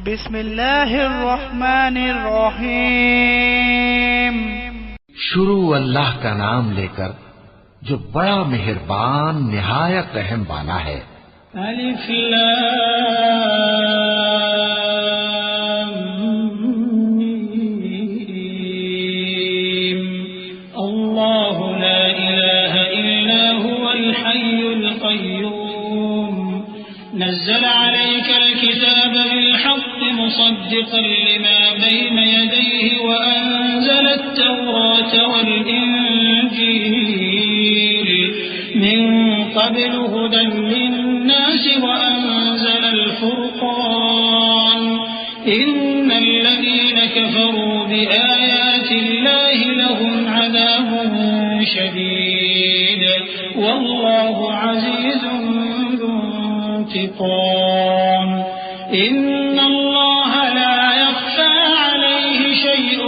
بسم اللہ الرحمن الرحیم۔ شروع اللہ کا نام لے کر جو بڑا مہربان نہایت رحم والا ہے۔ الف لام میم۔ اللہ لا الہ الا هو الحی القیوم نزل عليك الكتاب بالحق مصدقا لما بين يديه وأنزل التوراة والإنجيل من قبل هدى للناس وأنزل الفرقان إن الذين كفروا بآيات الله لهم عذاب شديد والله عزيز انتقام إن الله لا يخفى عليه شيء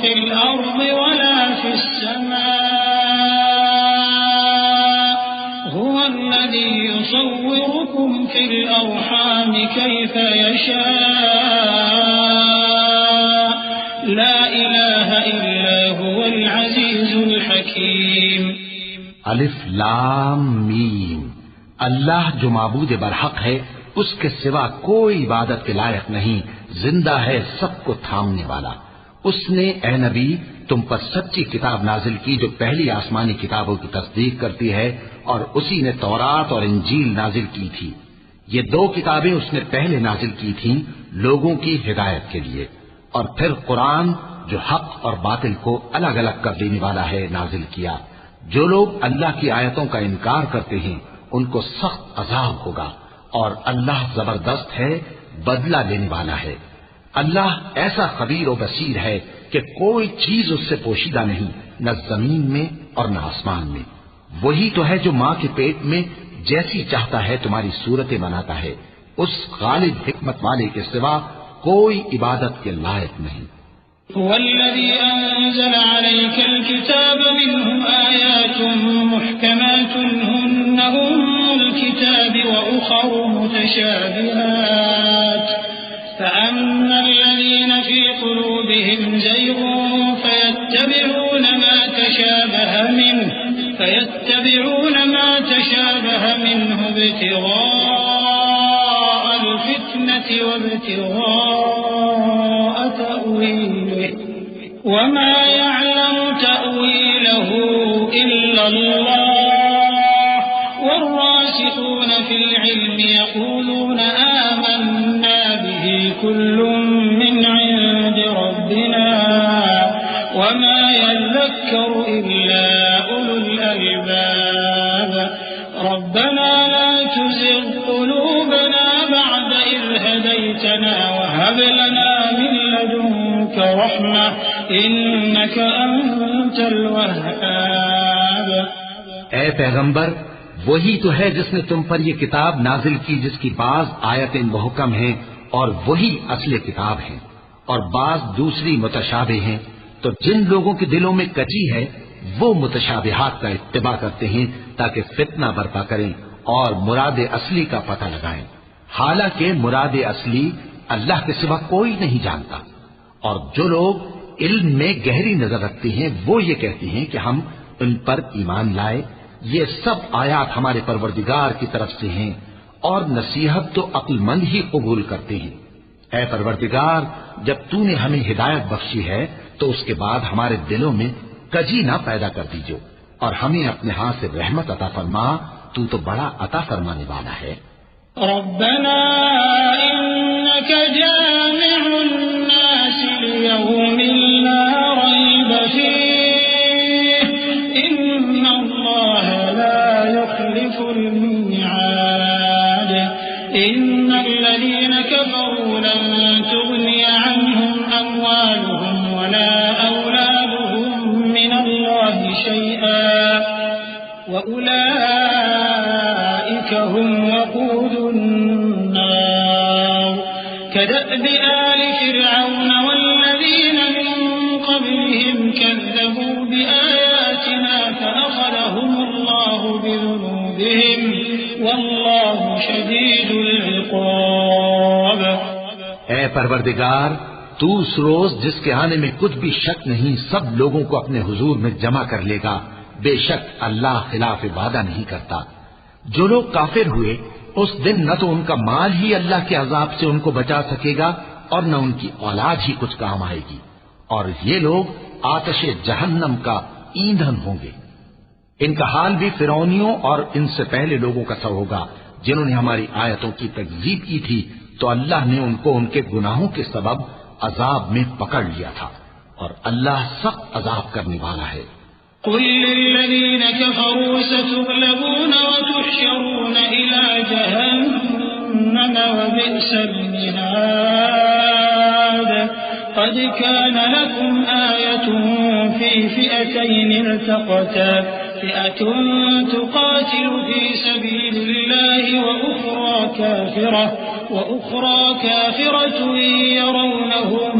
في الأرض ولا في السماء هو الذي يصوركم في الأرحام كيف يشاء لا إله إلا هو العزيز الحكيم۔ الف لام میم۔ اللہ جو معبود برحق ہے اس کے سوا کوئی عبادت کے لائق نہیں، زندہ ہے سب کو تھامنے والا۔ اس نے اے نبی تم پر سچی کتاب نازل کی جو پہلی آسمانی کتابوں کی تصدیق کرتی ہے، اور اسی نے تورات اور انجیل نازل کی تھی۔ یہ دو کتابیں اس نے پہلے نازل کی تھیں لوگوں کی ہدایت کے لیے، اور پھر قرآن جو حق اور باطل کو الگ الگ کر دینے والا ہے نازل کیا۔ جو لوگ اللہ کی آیتوں کا انکار کرتے ہیں ان کو سخت عذاب ہوگا، اور اللہ زبردست ہے، بدلہ لینے والا ہے۔ اللہ ایسا خبیر و بصیر ہے کہ کوئی چیز اس سے پوشیدہ نہیں، نہ زمین میں اور نہ آسمان میں۔ وہی تو ہے جو ماں کے پیٹ میں جیسی چاہتا ہے تمہاری صورتیں بناتا ہے، اس غالب حکمت والے کے سوا کوئی عبادت کے لائق نہیں۔ هو الذي أنزل عليك الكتاب منه آيات محكمات هن الكتاب وأخر متشابهات فأما الذين في قلوبهم زيغ فيتبعون ما تشابه منه ابتغاء الفتنة وابتغاء تأويله وما يعلم تأويله إلا الله والراسخون في العلم يقولون آمنا به كل من عند ربنا وما يذكر إلا أولو الألباب ربنا لا تزغ قلوبنا بعد إذ هديتنا وهب لنا من لدنك رحمة إنك أنت الوهاب۔ اے پیغمبر، وہی تو ہے جس نے تم پر یہ کتاب نازل کی جس کی بعض آیتیں محکم ہیں اور وہی اصل کتاب ہیں، اور بعض دوسری متشابہ ہیں۔ تو جن لوگوں کے دلوں میں کجی ہے وہ متشابہات کا اتباع کرتے ہیں تاکہ فتنہ برپا کریں اور مراد اصلی کا پتہ لگائیں، حالانکہ مراد اصلی اللہ کے سوا کوئی نہیں جانتا۔ اور جو لوگ علم میں گہری نظر رکھتے ہیں وہ یہ کہتے ہیں کہ ہم ان پر ایمان لائے، یہ سب آیات ہمارے پروردگار کی طرف سے ہیں، اور نصیحت تو عقل مند ہی قبول کرتے ہیں۔ اے پروردگار، جب تو نے ہمیں ہدایت بخشی ہے تو اس کے بعد ہمارے دلوں میں کجی نہ پیدا کر دیجو، اور ہمیں اپنے ہاتھ سے رحمت عطا فرما، تو بڑا عطا فرمانے والا ہے۔ ربنا إنك جامع الناس ليوم لا ريب فيه إن الله لا يخلف الميعاد إن الذين كفروا لن تغني عنهم أموالهم ولا أولادهم من الله شيئا وأولئك هم وقود النار كدأب آل فرعون والذين من قبلهم كذبوا بآياتنا فأخذهم الله بذنوبهم والله شديد العقاب۔ اے پروردگار، تو اس روز جس کے آنے میں کچھ بھی شک نہیں سب لوگوں کو اپنے حضور میں جمع کر لے گا، بے شک اللہ خلاف وعدہ نہیں کرتا۔ جو لوگ کافر ہوئے اس دن نہ تو ان کا مال ہی اللہ کے عذاب سے ان کو بچا سکے گا اور نہ ان کی اولاد ہی کچھ کام آئے گی، اور یہ لوگ آتش جہنم کا ایندھن ہوں گے۔ ان کا حال بھی فرعونیوں اور ان سے پہلے لوگوں کا سا ہوگا جنہوں نے ہماری آیتوں کی تکذیب کی تھی، تو اللہ نے ان کو ان کے گناہوں کے سبب عذاب میں پکڑ لیا تھا، اور اللہ سخت عذاب کرنے والا ہے۔ قل للذين كفروا ستغلبون وتحشرون إلى جهنم وبئس المهاد قد كان لكم آية في فئتين التقتا فئة تقاتل في سبيل الله وأخرى كافرة يرونهم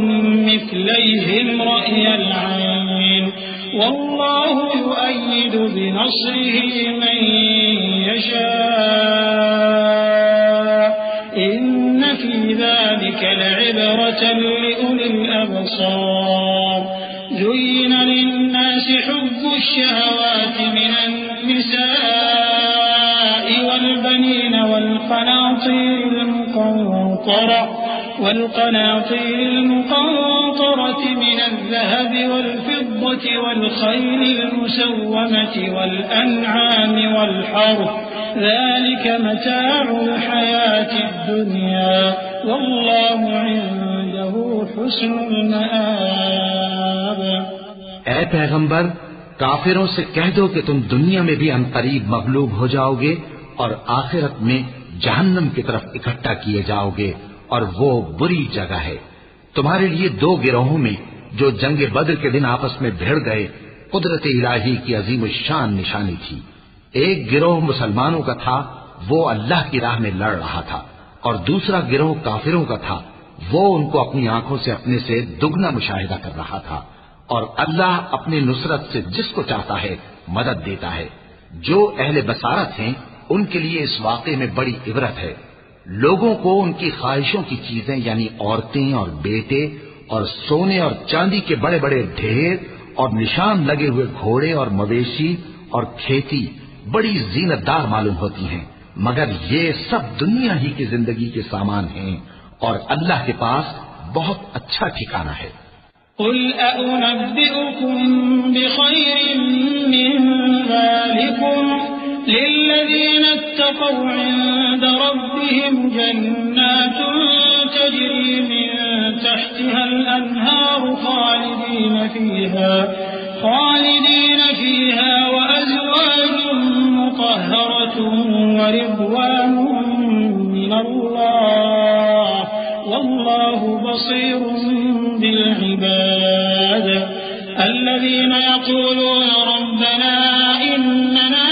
مثليهم رأي العين والله يؤيد بنصره من يشاء إن في ذلك لعبرة لأولي الأبصار زين للناس حب الشهوات من النساء والبنين والقناطير المقنطرة من الذهب والفضة والخيل المسومة والأنعام والحرث ذلك متاع الحياة الدنيا والله عنده حسن المآب۔ اے پیغمبر، کافروں سے کہہ دو کہ تم دنیا میں بھی عنقریب مغلوب ہو جاؤ گے اور آخرت میں جہنم کی طرف اکٹھا کیے جاؤ گے، اور وہ بری جگہ ہے۔ تمہارے لیے دو گروہوں میں جو جنگ بدر کے دن آپس میں بھیڑ گئے قدرت الہی کی عظیم الشان نشانی تھی۔ ایک گروہ مسلمانوں کا تھا، وہ اللہ کی راہ میں لڑ رہا تھا، اور دوسرا گروہ کافروں کا تھا، وہ ان کو اپنی آنکھوں سے اپنے سے دگنا مشاہدہ کر رہا تھا۔ اور اللہ اپنی نصرت سے جس کو چاہتا ہے مدد دیتا ہے۔ جو اہل بصارت ہیں ان کے لیے اس واقعے میں بڑی عبرت ہے۔ لوگوں کو ان کی خواہشوں کی چیزیں یعنی عورتیں اور بیٹے اور سونے اور چاندی کے بڑے بڑے ڈھیر اور نشان لگے ہوئے گھوڑے اور مویشی اور کھیتی بڑی زینت دار معلوم ہوتی ہیں، مگر یہ سب دنیا ہی کی زندگی کے سامان ہیں، اور اللہ کے پاس بہت اچھا ٹھکانہ ہے۔ قل أأنبئكم بخير من ذلكم للذين اتقوا عند ربهم جنات تجري من تحتها الأنهار خالدين فيها وأزواج مطهرة ورضوان من الله والله بصير بالعباد الذين يقولون ربنا إننا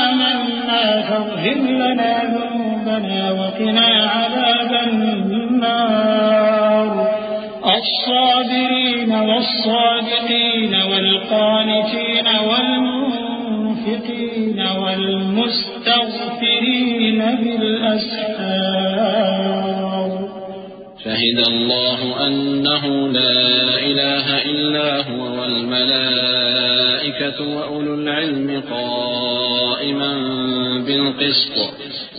آمنا فاغفر لنا ذنوبنا وقنا عذاب النار الصابرين والصادقين والقانتين والمنفقين والمستغفرين بالأسحار شهد الله أنه لا إله إلا هو والملائكة وأولو العلم قائما بالقسط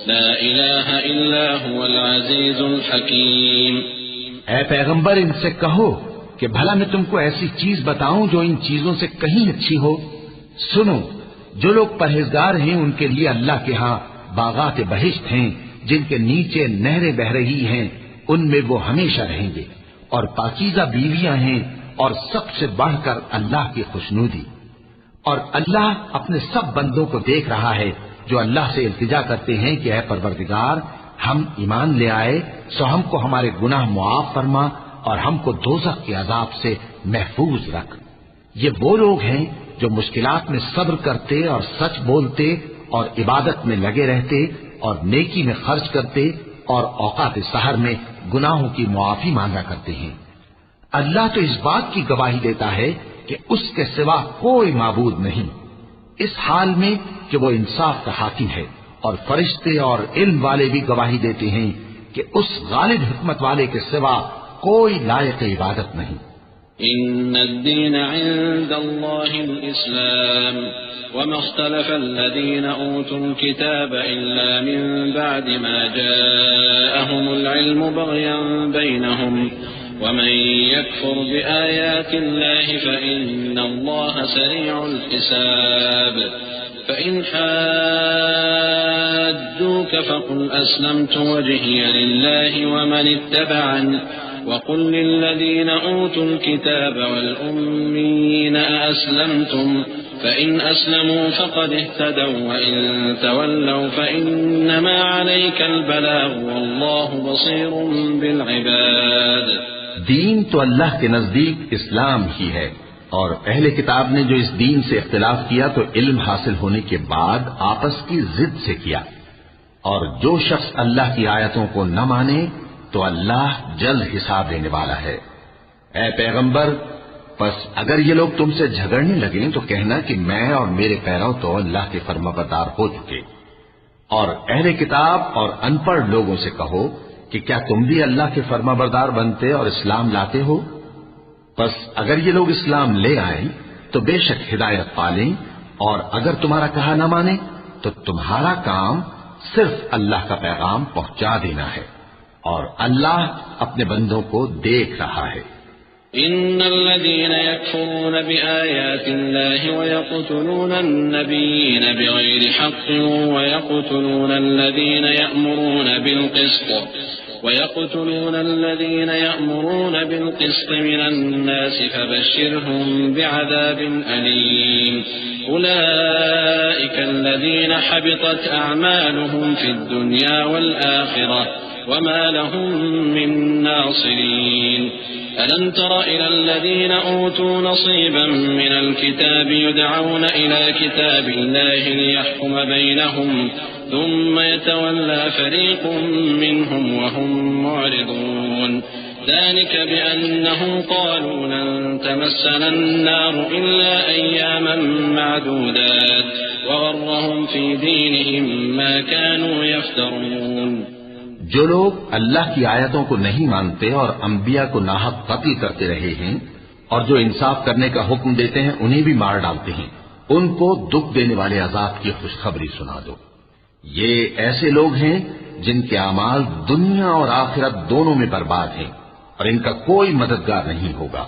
لا إله إلا هو العزيز الحكيم۔ اے پیغمبر، ان سے کہو کہ بھلا میں تم کو ایسی چیز بتاؤں جو ان چیزوں سے کہیں اچھی ہو۔ سنو، جو لوگ پرہیزگار ہیں ان کے لیے اللہ کے ہاں باغات بہشت ہیں جن کے نیچے نہریں بہ رہی ہیں، ان میں وہ ہمیشہ رہیں گے، اور پاکیزہ بیویاں ہیں، اور سب سے بڑھ کر اللہ کی خوشنودی۔ اور اللہ اپنے سب بندوں کو دیکھ رہا ہے جو اللہ سے التجا کرتے ہیں کہ اے پروردگار، ہم ایمان لے آئے سو ہم کو ہمارے گناہ معاف فرما اور ہم کو دوزخ کے عذاب سے محفوظ رکھ۔ یہ وہ لوگ ہیں جو مشکلات میں صبر کرتے اور سچ بولتے اور عبادت میں لگے رہتے اور نیکی میں خرچ کرتے اور اوقات سحر میں گناہوں کی معافی مانگا کرتے ہیں۔ اللہ تو اس بات کی گواہی دیتا ہے کہ اس کے سوا کوئی معبود نہیں، اس حال میں کہ وہ انصاف کا حاکم ہے، اور فرشتے اور علم والے بھی گواہی دیتے ہیں کہ اس غالب حکمت والے کے سوا کوئی لائق عبادت نہیں۔ إن الدين عند الله الإسلام وما اختلف الذين أوتوا الكتاب إلا من بعد ما جاءهم العلم بغيا بينهم ومن يكفر بآيات الله فإن الله سريع الحساب فإن حاجوك فقل أسلمت وجهي لله ومن اتبعني وقل للذين أوتوا الكتاب والأميين أأسلمتم فإن أسلموا فقد اهتدوا وإن تولوا فإنما عليك البلاغ والله بصير بالعباد۔ دین تو اللہ کے نزدیک اسلام ہی ہے، اور اہل کتاب نے جو اس دین سے اختلاف کیا تو علم حاصل ہونے کے بعد آپس کی ضد سے کیا، اور جو شخص اللہ کی آیتوں کو نہ مانے تو اللہ جلد حساب لینے والا ہے۔ اے پیغمبر، پس اگر یہ لوگ تم سے جھگڑنے لگیں تو کہنا کہ میں اور میرے پیرو تو اللہ کے فرمانبردار ہو چکے، اور اہل کتاب اور ان پڑھ لوگوں سے کہو کہ کیا تم بھی اللہ کے فرمانبردار بنتے اور اسلام لاتے ہو؟ پس اگر یہ لوگ اسلام لے آئیں تو بے شک ہدایت پالیں، اور اگر تمہارا کہا نہ مانے تو تمہارا کام صرف اللہ کا پیغام پہنچا دینا ہے، اور اللہ اپنے بندوں کو دیکھ رہا ہے۔ إن الذين يكفرون بآيات الله ويقتلون النبيين بغير حق ويقتلون الذين يأمرون بالقسط من الناس فبشرهم بعذاب أليم أولئك الذين حبطت أعمالهم في الدنيا والآخرة وما لهم من ناصرين ألم تر إلى الذين أوتوا نصيبا من الكتاب يدعون إلى كتاب الله ليحكم بينهم ثم يتولى فريق منهم وهم معرضون ذلك بأنهم قالوا لن تمسنا النار إلا أياما معدودات وغرهم في دينهم ما كانوا يفترون۔ جو لوگ اللہ کی آیتوں کو نہیں مانتے اور انبیاء کو ناحق قتل کرتے رہے ہیں اور جو انصاف کرنے کا حکم دیتے ہیں انہیں بھی مار ڈالتے ہیں، ان کو دکھ دینے والے عذاب کی خوشخبری سنا دو۔ یہ ایسے لوگ ہیں جن کے اعمال دنیا اور آخرت دونوں میں برباد ہیں اور ان کا کوئی مددگار نہیں ہوگا۔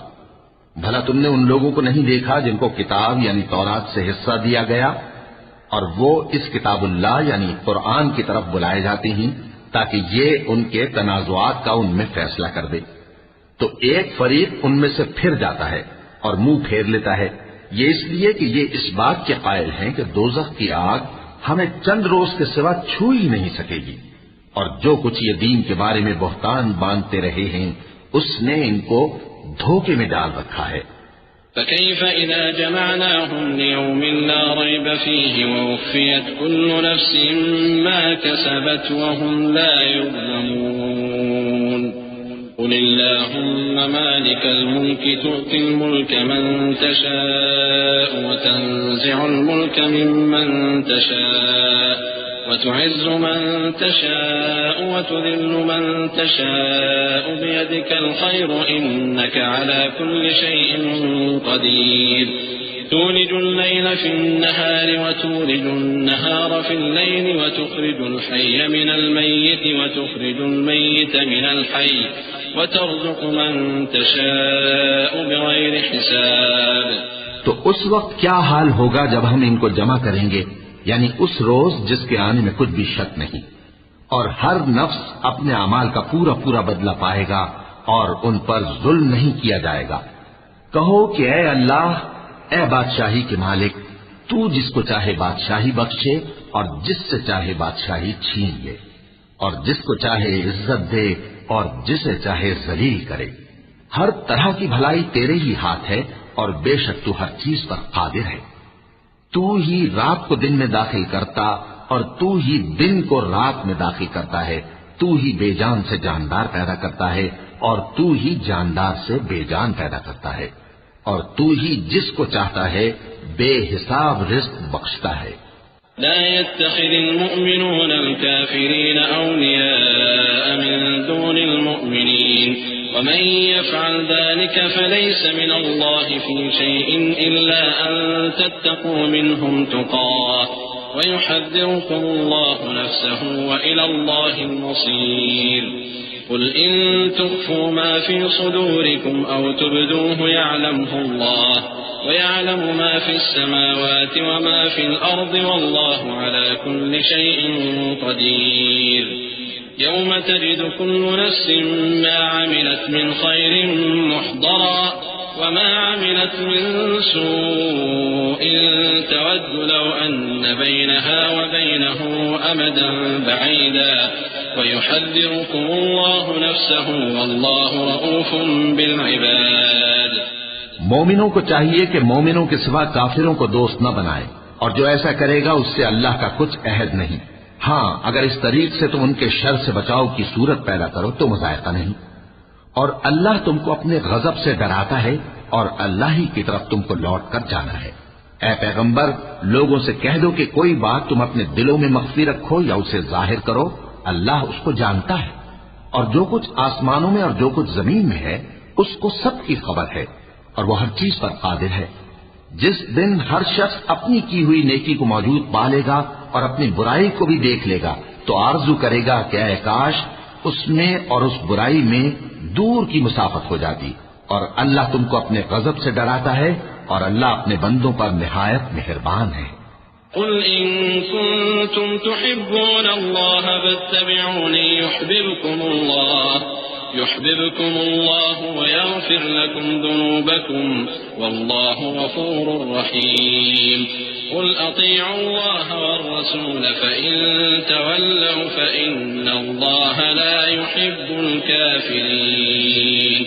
بھلا تم نے ان لوگوں کو نہیں دیکھا جن کو کتاب یعنی تورات سے حصہ دیا گیا اور وہ اس کتاب اللہ یعنی قرآن کی طرف بلائے جاتے ہیں تاکہ یہ ان کے تنازعات کا ان میں فیصلہ کر دے، تو ایک فریق ان میں سے پھر جاتا ہے اور منہ پھیر لیتا ہے، یہ اس لیے کہ یہ اس بات کے قائل ہیں کہ دوزخ کی آگ ہمیں چند روز کے سوا چھو ہی نہیں سکے گی، اور جو کچھ یہ دین کے بارے میں بہتان باندھتے رہے ہیں اس نے ان کو دھوکے میں ڈال رکھا ہے۔ فكيف إذا جمعناهم ليوم لا ريب فيه ووفيت كل نفس ما كسبت وهم لا يظلمون قل اللهم مالك الملك تؤتي الملك من تشاء وتنزع الملك ممن تشاء وتعز من تشاء وتذل من تشاء بيدك الخير إنك على كل شيء قدير تولج الليل في النهار وتولج النهار في الليل وتخرج الحي من الميت وتخرج الميت من الحي وترزق من تشاء بغير حساب۔ تو اس وقت کیا حال ہوگا جب ہم ان کو جمع کریں گے، یعنی اس روز جس کے آنے میں کچھ بھی شک نہیں، اور ہر نفس اپنے اعمال کا پورا پورا بدلہ پائے گا اور ان پر ظلم نہیں کیا جائے گا۔ کہو کہ اے اللہ، اے بادشاہی کے مالک، تو جس کو چاہے بادشاہی بخشے اور جس سے چاہے بادشاہی چھین لے، اور جس کو چاہے عزت دے اور جسے چاہے ذلیل کرے۔ ہر طرح کی بھلائی تیرے ہی ہاتھ ہے اور بے شک تو ہر چیز پر قادر ہے۔ تو ہی رات کو دن میں داخل کرتا اور تو ہی دن کو رات میں داخل کرتا ہے، تو ہی بے جان سے جاندار پیدا کرتا ہے اور تو ہی جاندار سے بے جان پیدا کرتا ہے، اور تو ہی جس کو چاہتا ہے بے حساب رزق بخشتا ہے۔ لا يتخذ المؤمنون الكافرين أولياء من دون المؤمنين ومن يفعل ذلك فليس من الله في شيء إلا أن تتقوا منهم تقاه ويحذركم الله نفسه وإلى الله المصير قل إن تخفوا ما في صدوركم أو تبدوه يعلمه الله ويعلم ما في السماوات وما في الأرض والله على كل شيء قدير يوم تجد كل نفس ما عملت من خير محضرا وما عملت من سوء تود لو أن بينها وبينه أمدا بعيدا ويحذركم الله نفسه والله رؤوف بالعباد. مومنوں کو چاہیے کہ مومنوں کے سوا کافروں کو دوست نہ بنائے، اور جو ایسا کرے گا اس سے اللہ کا کچھ عہد نہیں. ہاں اگر اس طریق سے تم ان کے شر سے بچاؤ کی صورت پیدا کرو تو مذائقہ نہیں. اور اللہ تم کو اپنے غضب سے ڈراتا ہے اور اللہ ہی کی طرف تم کو لوٹ کر جانا ہے. اے پیغمبر لوگوں سے کہہ دو کہ کوئی بات تم اپنے دلوں میں مخفی رکھو یا اسے ظاہر کرو، اللہ اس کو جانتا ہے، اور جو کچھ آسمانوں میں اور جو کچھ زمین میں ہے اس کو سب کی خبر ہے اور وہ ہر چیز پر قادر ہے. جس دن ہر شخص اپنی کی ہوئی نیکی کو موجود پا لے گا اور اپنی برائی کو بھی دیکھ لے گا تو آرزو کرے گا کہ اے کاش اس میں اور اس برائی میں دور کی مسافت ہو جاتی. اور اللہ تم کو اپنے غضب سے ڈراتا ہے اور اللہ اپنے بندوں پر نہایت مہربان ہے. قل إن كنتم تحبون الله فاتبعوني يحببكم الله ويغفر لكم ذنوبكم والله غفور رحيم. قل أطيعوا الله والرسول فإن تولوا فإن الله لا يحب الكافرين.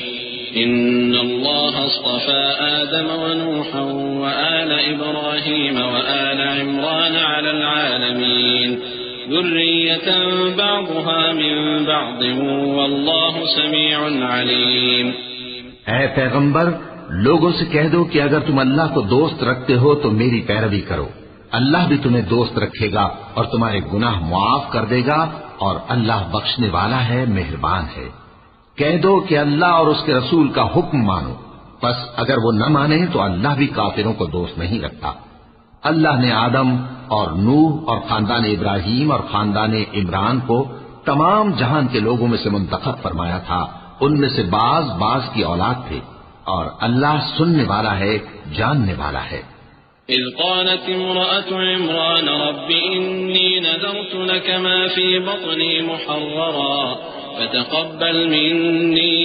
إن الله اصطفى آدم ونوحا وآل إبراهيم وآل عمران على العالمين ذرية بعضها من بعض والله سميع عليم. اے پیغمبر لوگوں سے کہہ دو کہ اگر تم اللہ کو دوست رکھتے ہو تو میری پیروی کرو، اللہ بھی تمہیں دوست رکھے گا اور تمہارے گناہ معاف کر دے گا اور اللہ بخشنے والا ہے، مہربان ہے. کہہ دو کہ اللہ اور اس کے رسول کا حکم مانو، پس اگر وہ نہ مانے تو اللہ بھی کافروں کو دوست نہیں رکھتا. اللہ نے آدم اور نوح اور خاندان ابراہیم اور خاندان عمران کو تمام جہان کے لوگوں میں سے منتخب فرمایا تھا، ان میں سے بعض کی اولاد تھے، اور اللہ سننے والا ہے، جاننے والا ہے. إذ قالت امرأة عمران رب إني نذرت لك ما في بطني محررا فتقبل مني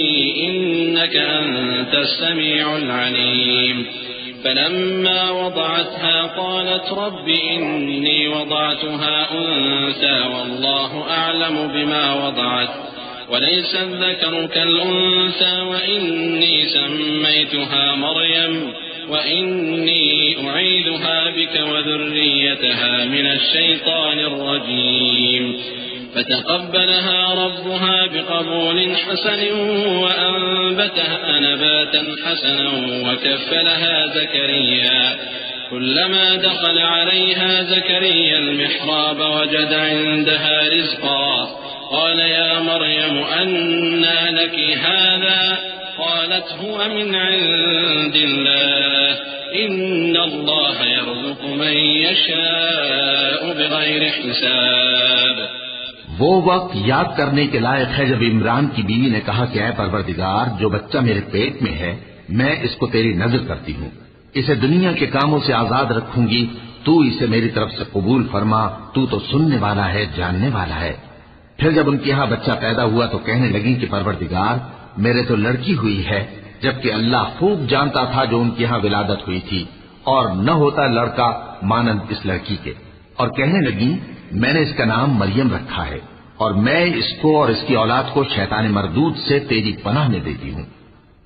إنك أنت السميع العليم. فلما وضعتها قالت رب إني وضعتها أنثى والله أعلم بما وضعت وليس الذكر كالأنثى وإني سميتها مريم وإني أعيذها بك وذريتها من الشيطان الرجيم. فتقبلها ربها بقبول حسن وأنبتها نباتا حسنا وكفلها زكريا. كلما دخل عليها زكريا المحراب وجد عندها رزقا قال يا مريم أنى لك هذا قالت هو من عند الله إن الله يرزق من يشاء بغير حساب. وہ وقت یاد کرنے کے لائق ہے جب عمران کی بیوی نے کہا کہ اے پروردگار جو بچہ میرے پیٹ میں ہے میں اس کو تیری نظر کرتی ہوں، اسے دنیا کے کاموں سے آزاد رکھوں گی، تو اسے میری طرف سے قبول فرما، تو سننے والا ہے، جاننے والا ہے. پھر جب ان کے یہاں بچہ پیدا ہوا تو کہنے لگی کہ پروردگار میرے تو لڑکی ہوئی ہے، جبکہ اللہ خوب جانتا تھا جو ان کے یہاں ولادت ہوئی تھی، اور نہ ہوتا لڑکا مانند اس لڑکی کے. اور کہنے لگی میں نے اس کا نام مریم رکھا ہے اور میں اس کو اور اس کی اولاد کو شیطان مردود سے تیری پناہ میں دیتی ہوں.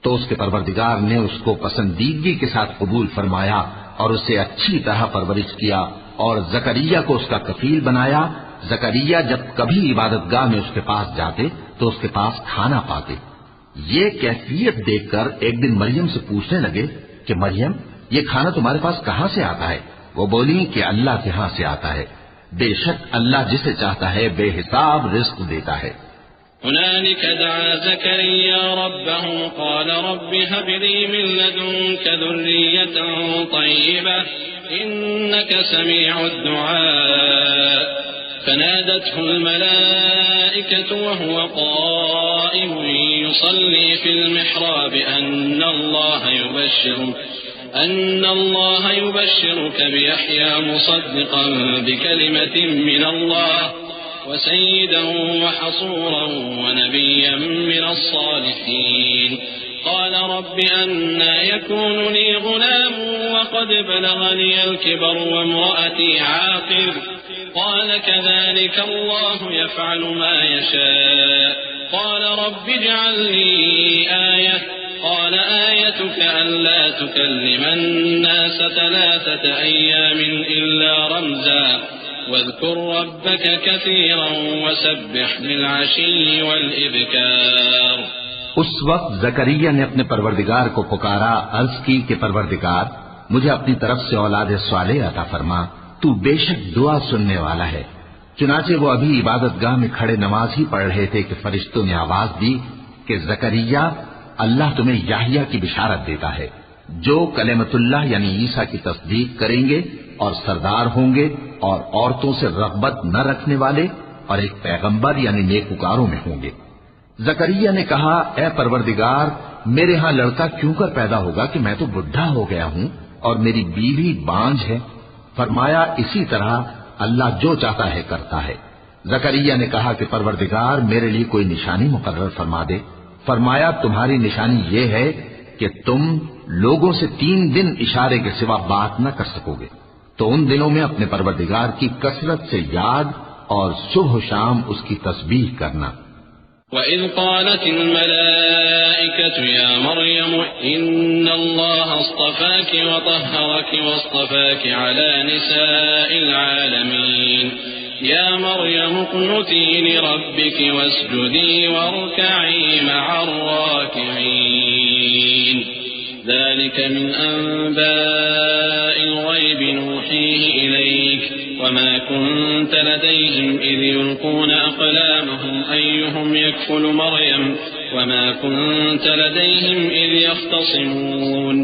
تو اس کے پروردگار نے اس کو پسندیدگی کے ساتھ قبول فرمایا اور اسے اچھی طرح پرورش کیا اور زکریا کو اس کا کفیل بنایا. زکریا جب کبھی عبادت گاہ میں اس کے پاس جاتے تو اس کے پاس کھانا پاتے. یہ کیفیت دیکھ کر ایک دن مریم سے پوچھنے لگے کہ مریم یہ کھانا تمہارے پاس کہاں سے آتا ہے؟ وہ بولی کہ اللہ کے ہاں سے آتا ہے، بے شک اللہ جسے چاہتا ہے بے حساب رزق دیتا ہے۔ هنالك دعا زكريا ربه قال رب هب لي من لدنك ذرية طيبة إنك سميع الدعاء فنادته الملائكة وهو قائم يصلي في المحراب أن الله يبشرك بيحيى مصدقا بكلمة من الله وسيدا وحصورا ونبيا من الصالحين قال رب أنى يكون لي غلام وقد بلغني الكبر وامرأتي عاقر قال كذلك الله يفعل ما يشاء قال رب اجعل لي آية قال آيتك ألا تكلم الناس 3 أيام إلا رمزا واذكر ربك كثيرا وسبح بالعشي والإبكار۔ اس وقت زکریا نے اپنے پروردگار کو پکارا، عرض کی کہ پروردگار مجھے اپنی طرف سے اولاد صالح عطا فرما، تو بے شک دعا سننے والا ہے۔ چنانچہ وہ ابھی عبادت گاہ میں کھڑے نماز ہی پڑھ رہے تھے کہ فرشتوں نے آواز دی کہ زکریا اللہ تمہیں یحییٰ کی بشارت دیتا ہے جو کلمۃ اللہ یعنی عیسیٰ کی تصدیق کریں گے اور سردار ہوں گے اور عورتوں سے رغبت نہ رکھنے والے اور ایک پیغمبر یعنی نیکوکاروں میں ہوں گے۔ زکریا نے کہا اے پروردگار میرے ہاں لڑکا کیوں کر پیدا ہوگا کہ میں تو بڈھا ہو گیا ہوں اور میری بیوی بانجھ ہے۔ فرمایا اسی طرح اللہ جو چاہتا ہے کرتا ہے۔ زکریا نے کہا کہ پروردگار میرے لیے کوئی نشانی مقرر فرما دے۔ فرمایا تمہاری نشانی یہ ہے کہ تم لوگوں سے 3 دن اشارے کے سوا بات نہ کر سکو گے، تو ان دنوں میں اپنے پروردگار کی کثرت سے یاد اور صبح و شام اس کی تسبیح کرنا۔ وَإِذْ قَالَتِ الْمَلَائِكَةُ يَا مَرْيَمُ إِنَّ اللَّهَ اصْطَفَاكِ وَطَهَّرَكِ وَاصْطَفَاكِ عَلَى نِسَاءِ الْعَالَمِينَ يَا مَرْيَمُ اقْنُتِي لِرَبِّكِ وَاسْجُدِي وَارْكَعِي مَعَ الرَّاكِعِينَ ذَلِكَ مِنْ أَنْبَاءِ الْغَيْبِ نُوحِيهِ إِلَيْكَ وَمَا كُنْتَ لَدَيْهِمْ إِذْ يُلْقُونَ أَقْلَامَهُمْ أَيُّهُمْ يَكْفُلُ مَرْيَمَ وَمَا كُنْتَ لَدَيْهِمْ إِذْ يَخْتَصِمُونَ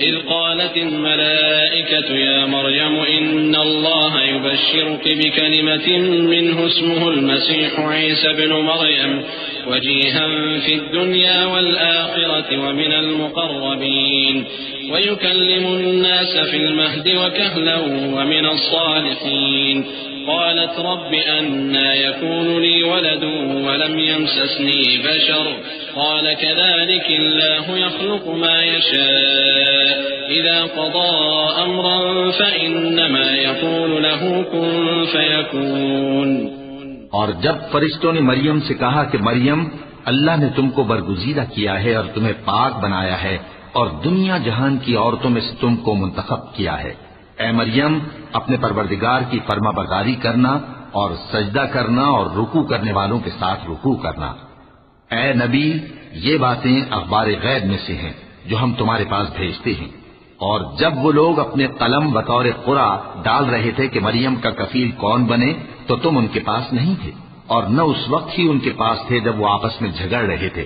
إِذْ قَالَتِ الْمَلَائِكَةُ يَا مَرْيَمُ إِنَّ اللَّهَ يُبَشِّرُكِ بِكَلِمَةٍ مِّنْهُ اسْمُهُ الْمَسِيحُ عِيسَى ابْنُ مَرْيَمَ وَجِيهًا فِي الدُّنْيَا وَالْآخِرَةِ وَمِنَ الْمُقَرَّبِينَ وَيُكَلِّمُ النَّاسَ فِي الْمَهْدِ وَكَهْلًا وَمِنَ الصَّالِحِينَ قالت رب أنى يكون لي ولد ولم يمسسني بشر قال كذلك الله يخلق ما يشاء إذا قضى أمرا فإنما يقول له كن فيكون۔ اور جب فرشتوں نے مریم سے کہا کہ مریم اللہ نے تم کو برگزیدہ کیا ہے اور تمہیں پاک بنایا ہے اور دنیا جہان کی عورتوں میں سے تم کو منتخب کیا ہے، اے مریم اپنے پروردگار کی فرما برداری کرنا اور سجدہ کرنا اور رکوع کرنے والوں کے ساتھ رکوع کرنا۔ اے نبی یہ باتیں اخبار غیب میں سے ہیں جو ہم تمہارے پاس بھیجتے ہیں۔ اور جب وہ لوگ اپنے قلم بطور قرعہ ڈال رہے تھے کہ مریم کا کفیل کون بنے تو تم ان کے پاس نہیں تھے اور نہ اس وقت ہی ان کے پاس تھے جب وہ آپس میں جھگڑ رہے تھے۔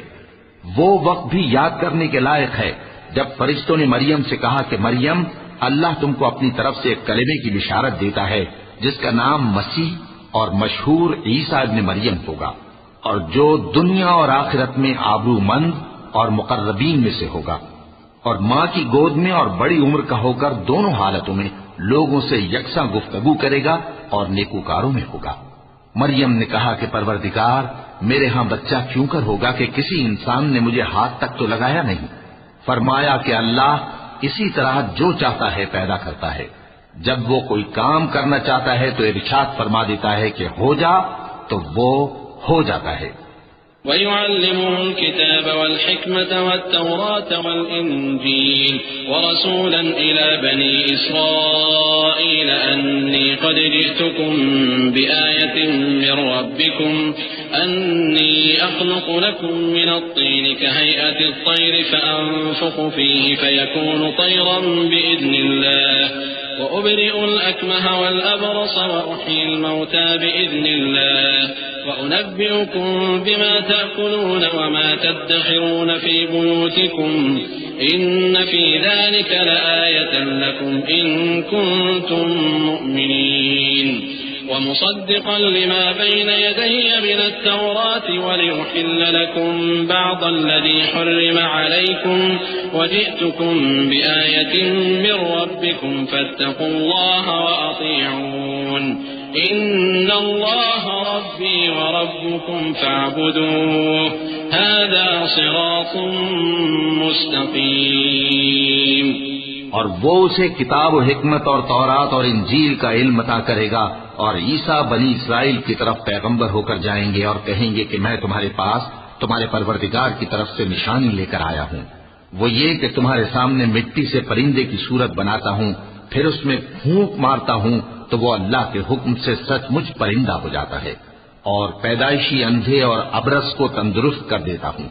وہ وقت بھی یاد کرنے کے لائق ہے جب فرشتوں نے مریم سے کہا کہ مریم اللہ تم کو اپنی طرف سے ایک کلمے کی بشارت دیتا ہے جس کا نام مسیح اور مشہور عیسیٰ ابن مریم ہوگا، اور جو دنیا اور آخرت میں آبرو مند اور مقربین میں سے ہوگا، اور ماں کی گود میں اور بڑی عمر کا ہو کر دونوں حالتوں میں لوگوں سے یکساں گفتگو کرے گا اور نیکوکاروں میں ہوگا۔ مریم نے کہا کہ پروردگار میرے ہاں بچہ کیوں کر ہوگا کہ کسی انسان نے مجھے ہاتھ تک تو لگایا نہیں۔ فرمایا کہ اللہ اسی طرح جو چاہتا ہے پیدا کرتا ہے، جب وہ کوئی کام کرنا چاہتا ہے تو ارشاد فرما دیتا ہے کہ ہو جا تو وہ ہو جاتا ہے۔ وَيُعَلِّمُهُ الْكِتَابَ وَالْحِكْمَةَ وَالتَّوْرَاةَ وَالْإِنْجِيلَ وَرَسُولًا إِلَى بَنِي إِسْرَائِيلَ أَنِّي قَدْ جِئْتُكُمْ بِآيَةٍ مِّن رَّبِّكُمْ أَنِّي أَخْلُقُ لَكُم مِّنَ الطِّينِ كَهَيْئَةِ الطَّيْرِ فَأَنفُخُ فِيهِ فَيَكُونُ طَيْرًا بِإِذْنِ اللَّهِ وأبرئ الأكمه والأبرص وأحيي الموتى بإذن الله وأنبئكم بما تأكلون وما تدخرون في بيوتكم إن في ذلك لآية لكم إن كنتم مؤمنين ومصدقا لما بين يدي من التوراة وليحل لكم بعض الذي حرم عليكم وجئتكم بآية من ربكم فاتقوا الله وأطيعون إن الله ربي وربكم فاعبدوه هذا صراط مستقيم. اور وہ اسے کتاب و حکمت اور تورات اور انجیل کا علم عطا کرے گا، اور عیسیٰ بنی اسرائیل کی طرف پیغمبر ہو کر جائیں گے اور کہیں گے کہ میں تمہارے پاس تمہارے پروردگار کی طرف سے نشانی لے کر آیا ہوں. وہ یہ کہ تمہارے سامنے مٹی سے پرندے کی صورت بناتا ہوں، پھر اس میں پھونک مارتا ہوں تو وہ اللہ کے حکم سے سچ مچ پرندہ ہو جاتا ہے، اور پیدائشی اندھے اور ابرص کو تندرست کر دیتا ہوں،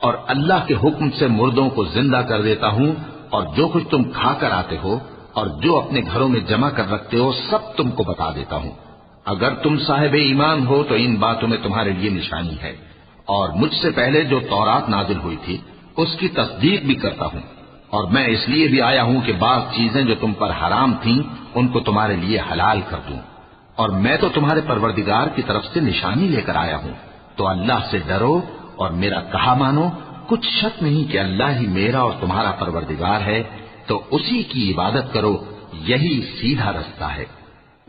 اور اللہ کے حکم سے مردوں کو زندہ کر دیتا ہوں، اور جو کچھ تم کھا کر آتے ہو اور جو اپنے گھروں میں جمع کر رکھتے ہو سب تم کو بتا دیتا ہوں. اگر تم صاحب ایمان ہو تو ان باتوں میں تمہارے لیے نشانی ہے، اور مجھ سے پہلے جو تورات نازل ہوئی تھی اس کی تصدیق بھی کرتا ہوں، اور میں اس لیے بھی آیا ہوں کہ بعض چیزیں جو تم پر حرام تھیں ان کو تمہارے لیے حلال کر دوں، اور میں تو تمہارے پروردگار کی طرف سے نشانی لے کر آیا ہوں. تو اللہ سے ڈرو اور میرا کہا مانو. کچھ شک نہیں کہ اللہ ہی میرا اور تمہارا پروردگار ہے، تو اسی کی عبادت کرو، یہی سیدھا رستہ ہے.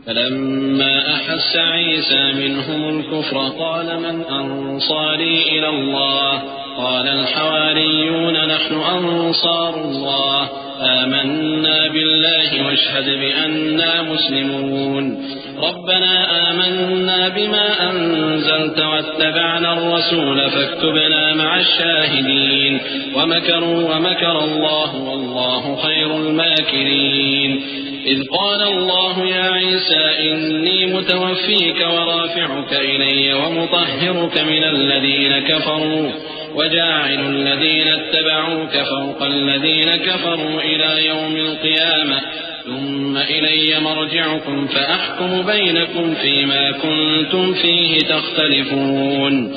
فلما أحس عيسى منهم الكفر قال من أنصاري إلى الله قال الحواريون نحن أنصار الله آمنا بالله واشهد بأننا مسلمون ربنا آمنا بما أنزلت واتبعنا الرسول فاكتبنا مع الشاهدين ومكروا ومكر الله والله خير الماكرين إذ قال الله يا عيسى إني متوفيك ورافعك إلي ومطهرك من الذين كفروا وجاعل الذين اتبعوك فوق الذين كفروا إلى يوم القيامة ثم إلي مرجعكم فأحكم بينكم فيما كنتم فيه تختلفون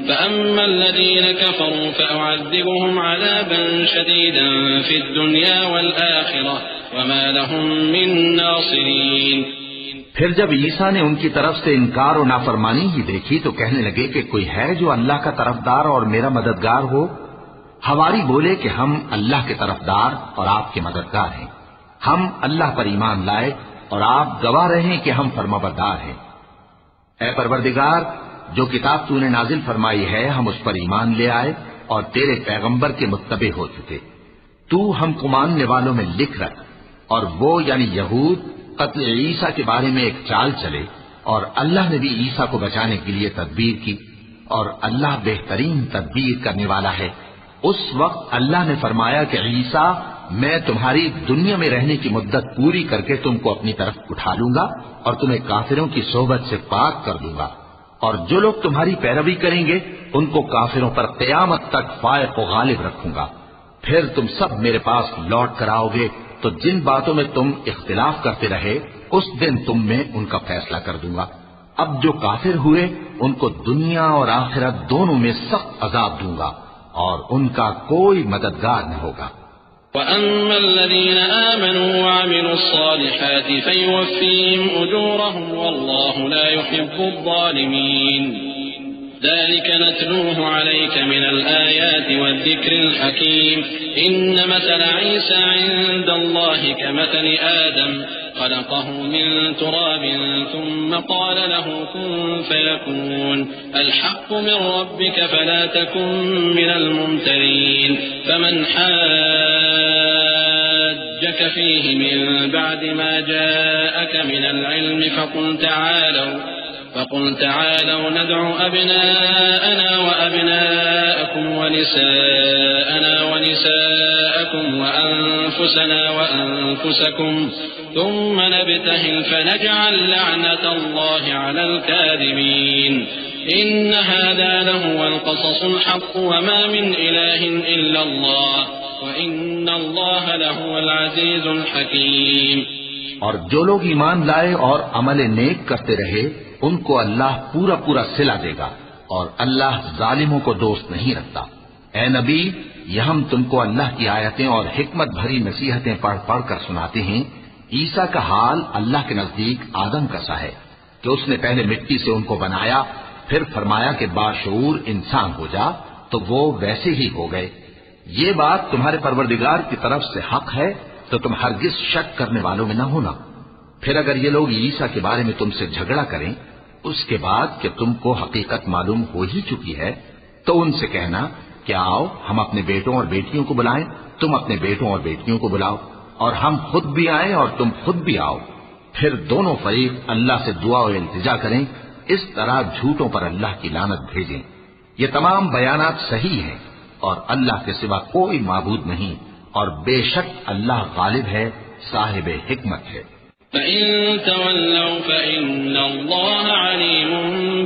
فأما الذين كفروا فأعذبهم عذابا شديدا في الدنيا والآخرة وما لهم من ناصرين. پھر جب عیسیٰ نے ان کی طرف سے انکار و نافرمانی ہی دیکھی تو کہنے لگے کہ کوئی ہے جو اللہ کا طرفدار اور میرا مددگار ہو. حواری بولے کہ ہم اللہ کے طرفدار اور آپ کے مددگار ہیں. ہم اللہ پر ایمان لائے اور آپ گواہ رہیں کہ ہم فرمانبردار ہیں. اے پروردگار، جو کتاب تو نے نازل فرمائی ہے ہم اس پر ایمان لے آئے اور تیرے پیغمبر کے متبع ہو چکے. تو ہم کو ماننے والوں میں لکھ رکھ. اور وہ یعنی یہود قتل عیسیٰ کے بارے میں ایک چال چلے، اور اللہ نے بھی عیسیٰ کو بچانے کے لیے تدبیر کی، اور اللہ بہترین تدبیر کرنے والا ہے. اس وقت اللہ نے فرمایا کہ عیسیٰ، میں تمہاری دنیا میں رہنے کی مدت پوری کر کے تم کو اپنی طرف اٹھا لوں گا اور تمہیں کافروں کی صحبت سے پاک کر دوں گا، اور جو لوگ تمہاری پیروی کریں گے ان کو کافروں پر قیامت تک فائق و غالب رکھوں گا. پھر تم سب میرے پاس لوٹ کر آؤ گے تو جن باتوں میں تم اختلاف کرتے رہے اس دن تم میں ان کا فیصلہ کر دوں گا. اب جو کافر ہوئے ان کو دنیا اور آخرت دونوں میں سخت عذاب دوں گا اور ان کا کوئی مددگار نہ ہوگا. وَأَمَّا الَّذِينَ آمَنُوا وَعَمِلُوا الصَّالِحَاتِ فَيُوَفِّيهِمْ أُجُورَهُمْ وَاللَّهُ لَا يُحِبُّ الظَّالِمِينَ ذلك نتلوه عليك من الآيات والذكر الحكيم إن مثل عيسى عند الله كمثل آدم خلقه من تراب ثم قال له كن فيكون الحق من ربك فلا تكن من الممترين فمن حاجك فيه من بعد ما جاءك من العلم فقل تعالوا ندع أبناءنا وأبناءكم ونساءنا ونساءكم وأنفسنا وأنفسكم ثم نبتهل فنجعل لعنة الله على الكاذبين إن هذا لهو القصص الحق وما من إله إلا الله وإن الله لهو العزيز الحكيم. اور جو لوگ ایمان لائے اور عمل نیک کرتے رہے ان کو اللہ پورا پورا صلہ دے گا، اور اللہ ظالموں کو دوست نہیں رکھتا۔ اے نبی، یہ ہم تم کو اللہ کی آیتیں اور حکمت بھری نصیحتیں پڑھ پڑھ کر سناتے ہیں۔ عیسیٰ کا حال اللہ کے نزدیک آدم کا سا ہے کہ اس نے پہلے مٹی سے ان کو بنایا، پھر فرمایا کہ باشعور انسان ہو جا، تو وہ ویسے ہی ہو گئے۔ یہ بات تمہارے پروردگار کی طرف سے حق ہے، تو تم ہرگز شک کرنے والوں میں نہ ہونا۔ پھر اگر یہ لوگ عیسیٰ کے بارے میں تم سے جھگڑا کریں اس کے بعد کہ تم کو حقیقت معلوم ہو ہی چکی ہے، تو ان سے کہنا کہ آؤ ہم اپنے بیٹوں اور بیٹیوں کو بلائیں، تم اپنے بیٹوں اور بیٹیوں کو بلاؤ، اور ہم خود بھی آئیں اور تم خود بھی آؤ، پھر دونوں فریق اللہ سے دعا و التجا کریں، اس طرح جھوٹوں پر اللہ کی لعنت بھیجیں۔ یہ تمام بیانات صحیح ہیں، اور اللہ کے سوا کوئی معبود نہیں، اور بے شک اللہ غالب ہے، صاحب حکمت ہے۔ فإن تولوا فإن الله عليم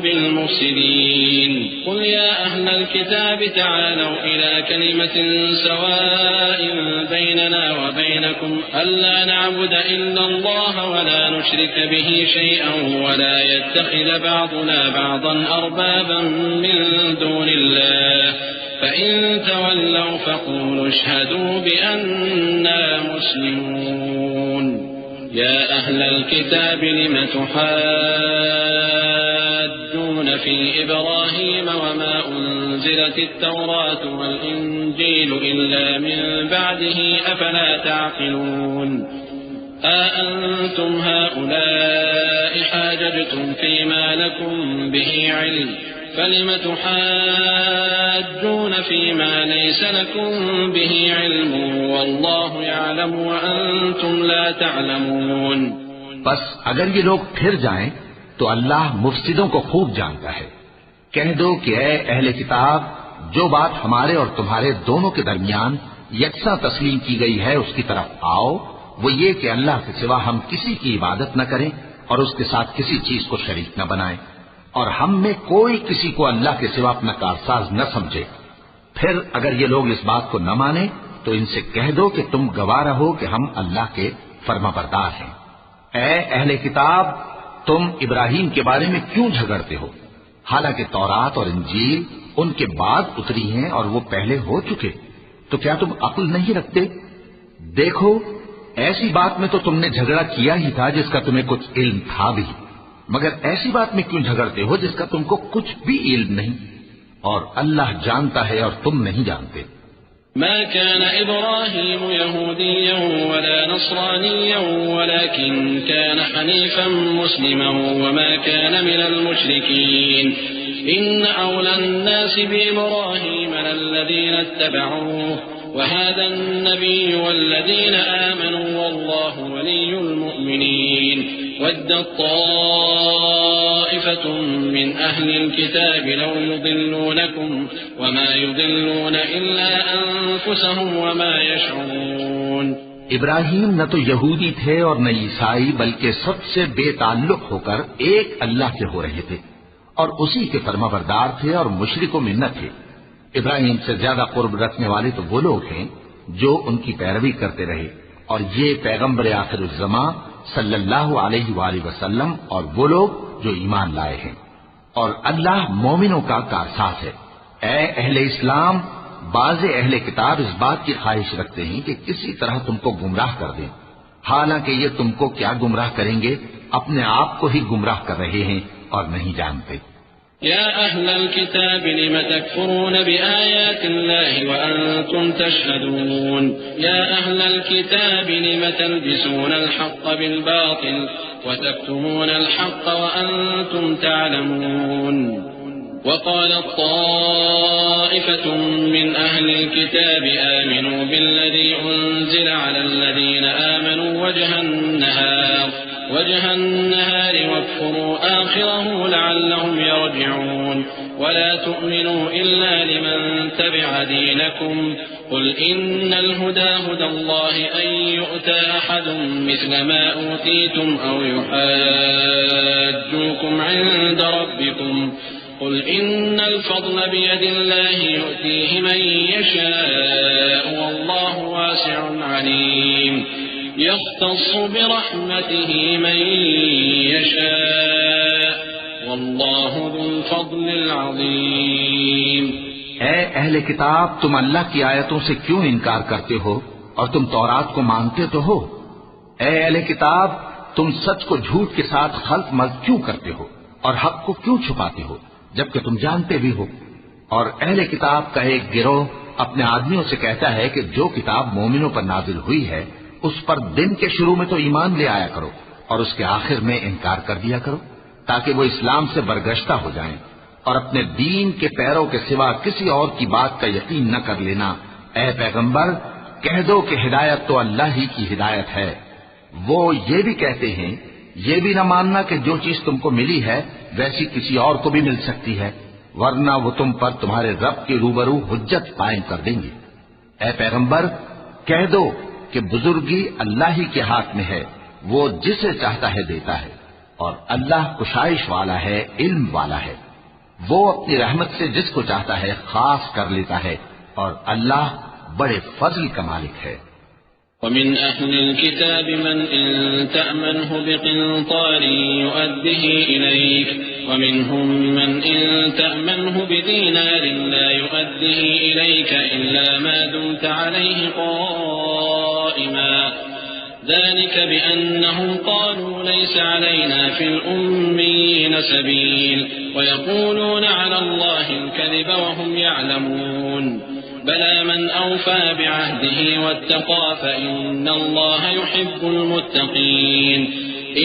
بالمفسدين قل يا أهل الكتاب تعالوا إلى كلمة سواء بيننا وبينكم ألا نعبد إلا الله ولا نشرك به شيئا ولا يتخذ بعضنا بعضا أربابا من دون الله فإن تولوا فقولوا اشهدوا بأننا مسلمون يا أهل الكتاب لم تحاجون في إبراهيم وما أنزلت التوراة والإنجيل إلا من بعده أفلا تعقلون أأنتم هؤلاء حاججتم فيما لكم به علم فلم تحاجون فيما ليس لكم به علم والله يعلم وأنتم لا تعلمون۔ بس اگر یہ لوگ پھر جائیں تو اللہ مفسدوں کو خوب جانتا ہے۔ کہہ دو کہ اے اہل کتاب، جو بات ہمارے اور تمہارے دونوں کے درمیان یکساں تسلیم کی گئی ہے اس کی طرف آؤ، وہ یہ کہ اللہ کے سوا ہم کسی کی عبادت نہ کریں اور اس کے ساتھ کسی چیز کو شریک نہ بنائیں، اور ہم میں کوئی کسی کو اللہ کے سوا اپنا کارساز نہ سمجھے۔ پھر اگر یہ لوگ اس بات کو نہ مانیں تو ان سے کہہ دو کہ تم گواہ رہو کہ ہم اللہ کے فرما بردار ہیں۔ اے اہل کتاب، تم ابراہیم کے بارے میں کیوں جھگڑتے ہو، حالانکہ تورات اور انجیل ان کے بعد اتری ہیں اور وہ پہلے ہو چکے، تو کیا تم عقل نہیں رکھتے؟ دیکھو، ایسی بات میں تو تم نے جھگڑا کیا ہی تھا جس کا تمہیں کچھ علم تھا بھی، مگر ایسی بات میں کیوں جھگڑتے ہو جس کا تم کو کچھ بھی علم نہیں، اور اللہ جانتا ہے اور تم نہیں جانتے۔ ما كان إبراهيم يهوديا ولا نصرانيا ولكن كان حنيفا مسلما وما كان من المشركين إن أولى الناس بإبراهيم للذين اتبعوه وهذا النبي والذين آمنوا والله ولي المؤمنين ودت طائفة من أهل الكتاب لو يضلونكم وما يضلون إلا أنفسهم وما يشعرون۔ ابراہیم نہ تو یہودی تھے اور نہ عیسائی، بلکہ سب سے بے تعلق ہو کر ایک اللہ کے ہو رہے تھے اور اسی کے فرما بردار تھے اور مشرکوں میں نہ تھے۔ ابراہیم سے زیادہ قرب رکھنے والے تو وہ لوگ ہیں جو ان کی پیروی کرتے رہے، اور یہ پیغمبر آخر الزماں صلی اللہ علیہ وآلہ وسلم اور وہ لوگ جو ایمان لائے ہیں، اور اللہ مومنوں کا کارساز ہے۔ اے اہل اسلام، بعض اہل کتاب اس بات کی خواہش رکھتے ہیں کہ کسی طرح تم کو گمراہ کر دیں، حالانکہ یہ تم کو کیا گمراہ کریں گے، اپنے آپ کو ہی گمراہ کر رہے ہیں اور نہیں جانتے۔ يا أهل الكتاب لم تكفرون بآيات الله وأنتم تشهدون يا أهل الكتاب لم تلبسون الحق بالباطل وتكتمون الحق وأنتم تعلمون وقالت طائفة من أهل الكتاب آمنوا بالذي أنزل على الذين آمنوا وجه النهار واكفروا آخره لعلهم يرجعون ولا تؤمنوا إلا لمن تبع دينكم قل إن الهدى هدى الله أن يؤتى أحد مثل ما أوتيتم أو يحاجوكم عند ربكم قل إن الفضل بيد الله يؤتيه من يشاء والله واسع عليم يختص برحمته من يشاء والله ذو الفضل العظيم۔ اے اہل کتاب، تم اللہ کی آیتوں سے کیوں انکار کرتے ہو اور تم تورات کو مانتے تو ہو؟ اے اہل کتاب، تم سچ کو جھوٹ کے ساتھ خلط ملط کیوں کرتے ہو اور حق کو کیوں چھپاتے ہو جبکہ تم جانتے بھی ہو؟ اور اہل کتاب کا ایک گروہ اپنے آدمیوں سے کہتا ہے کہ جو کتاب مومنوں پر نازل ہوئی ہے اس پر دن کے شروع میں تو ایمان لے آیا کرو اور اس کے آخر میں انکار کر دیا کرو تاکہ وہ اسلام سے برگشتہ ہو جائیں، اور اپنے دین کے پیروں کے سوا کسی اور کی بات کا یقین نہ کر لینا۔ اے پیغمبر، کہہ دو کہ ہدایت تو اللہ ہی کی ہدایت ہے۔ وہ یہ بھی کہتے ہیں، یہ بھی نہ ماننا کہ جو چیز تم کو ملی ہے ویسی کسی اور کو بھی مل سکتی ہے، ورنہ وہ تم پر تمہارے رب کے روبرو حجت قائم کر دیں گے۔ اے پیغمبر، کہہ دو کہ بزرگی اللہ ہی کے ہاتھ میں ہے، وہ جسے چاہتا ہے دیتا ہے، اور اللہ کشائش والا ہے، علم والا ہے۔ وہ اپنی رحمت سے جس کو چاہتا ہے خاص کر لیتا ہے، اور اللہ بڑے فضل کا مالک ہے۔ ومن أهل الكتاب من إن تأمنه بقنطار يؤده إليك ومنهم من إن تأمنه بدينار لا يؤده إليك إلا ما دمت عليه قائما ذلك بأنهم قالوا ليس علينا في الأميين سبيل ويقولون على الله الكذب وهم يعلمون بلى من أوفى بعهده واتقى فإن الله يحب المتقين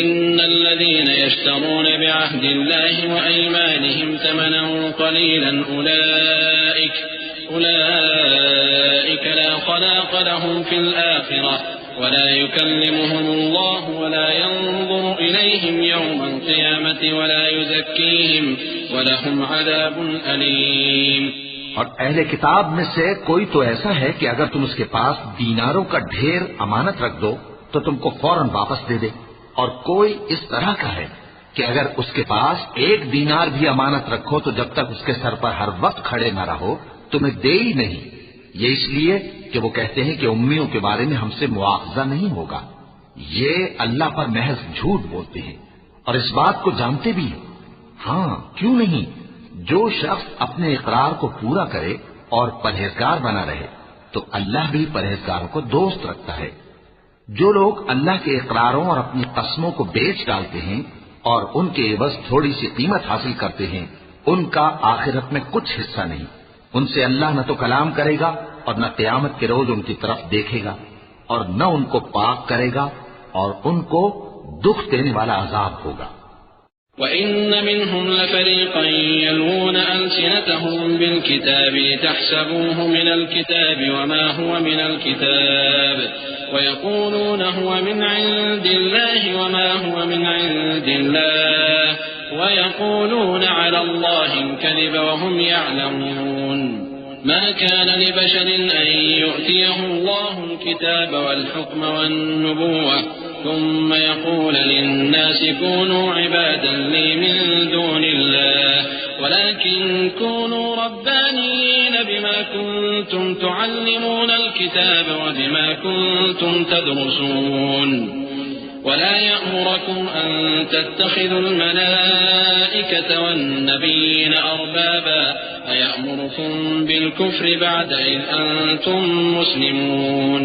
إن الذين يشترون بعهد الله وأيمانهم ثمنا قليلا أولئك لا خلاق لهم في الآخرة ولا يكلمهم الله ولا ينظر إليهم يوم القيامة ولا يزكيهم ولهم عذاب أليم۔ اور اہل کتاب میں سے کوئی تو ایسا ہے کہ اگر تم اس کے پاس دیناروں کا ڈھیر امانت رکھ دو تو تم کو فوراً واپس دے دے، اور کوئی اس طرح کا ہے کہ اگر اس کے پاس ایک دینار بھی امانت رکھو تو جب تک اس کے سر پر ہر وقت کھڑے نہ رہو تمہیں دے ہی نہیں۔ یہ اس لیے کہ وہ کہتے ہیں کہ امیوں کے بارے میں ہم سے مواخذہ نہیں ہوگا۔ یہ اللہ پر محض جھوٹ بولتے ہیں اور اس بات کو جانتے بھی ہیں۔ ہاں، کیوں نہیں؟ جو شخص اپنے اقرار کو پورا کرے اور پرہیزگار بنا رہے تو اللہ بھی پرہیزگاروں کو دوست رکھتا ہے۔ جو لوگ اللہ کے اقراروں اور اپنی قسموں کو بیچ ڈالتے ہیں اور ان کے عوض تھوڑی سی قیمت حاصل کرتے ہیں، ان کا آخرت میں کچھ حصہ نہیں۔ ان سے اللہ نہ تو کلام کرے گا اور نہ قیامت کے روز ان کی طرف دیکھے گا، اور نہ ان کو پاک کرے گا، اور ان کو دکھ دینے والا عذاب ہوگا۔ وَإِنَّ مِنْهُمْ لَفَرِيقًا يَلْوُونَ أَلْسِنَتَهُم بِالْكِتَابِ لِتَحْسَبُوهُ مِنَ الْكِتَابِ وَمَا هُوَ مِنَ الْكِتَابِ وَيَقُولُونَ هُوَ مِنْ عِندِ اللَّهِ وَمَا هُوَ مِنْ عِندِ اللَّهِ وَيَقُولُونَ عَلَى اللَّهِ الْكَذِبَ وَهُمْ يَعْلَمُونَ ما كان لبشر أن يؤتيه الله الكتاب والحكم والنبوة ثم يقول للناس كونوا عبادا لي من دون الله ولكن كونوا ربانيين بما كنتم تعلمون الكتاب وبما كنتم تدرسون ولا يأمركم أن تتخذوا الملائكة والنبيين أربابا أيأمركم بالكفر بعد إذ أنتم مسلمون۔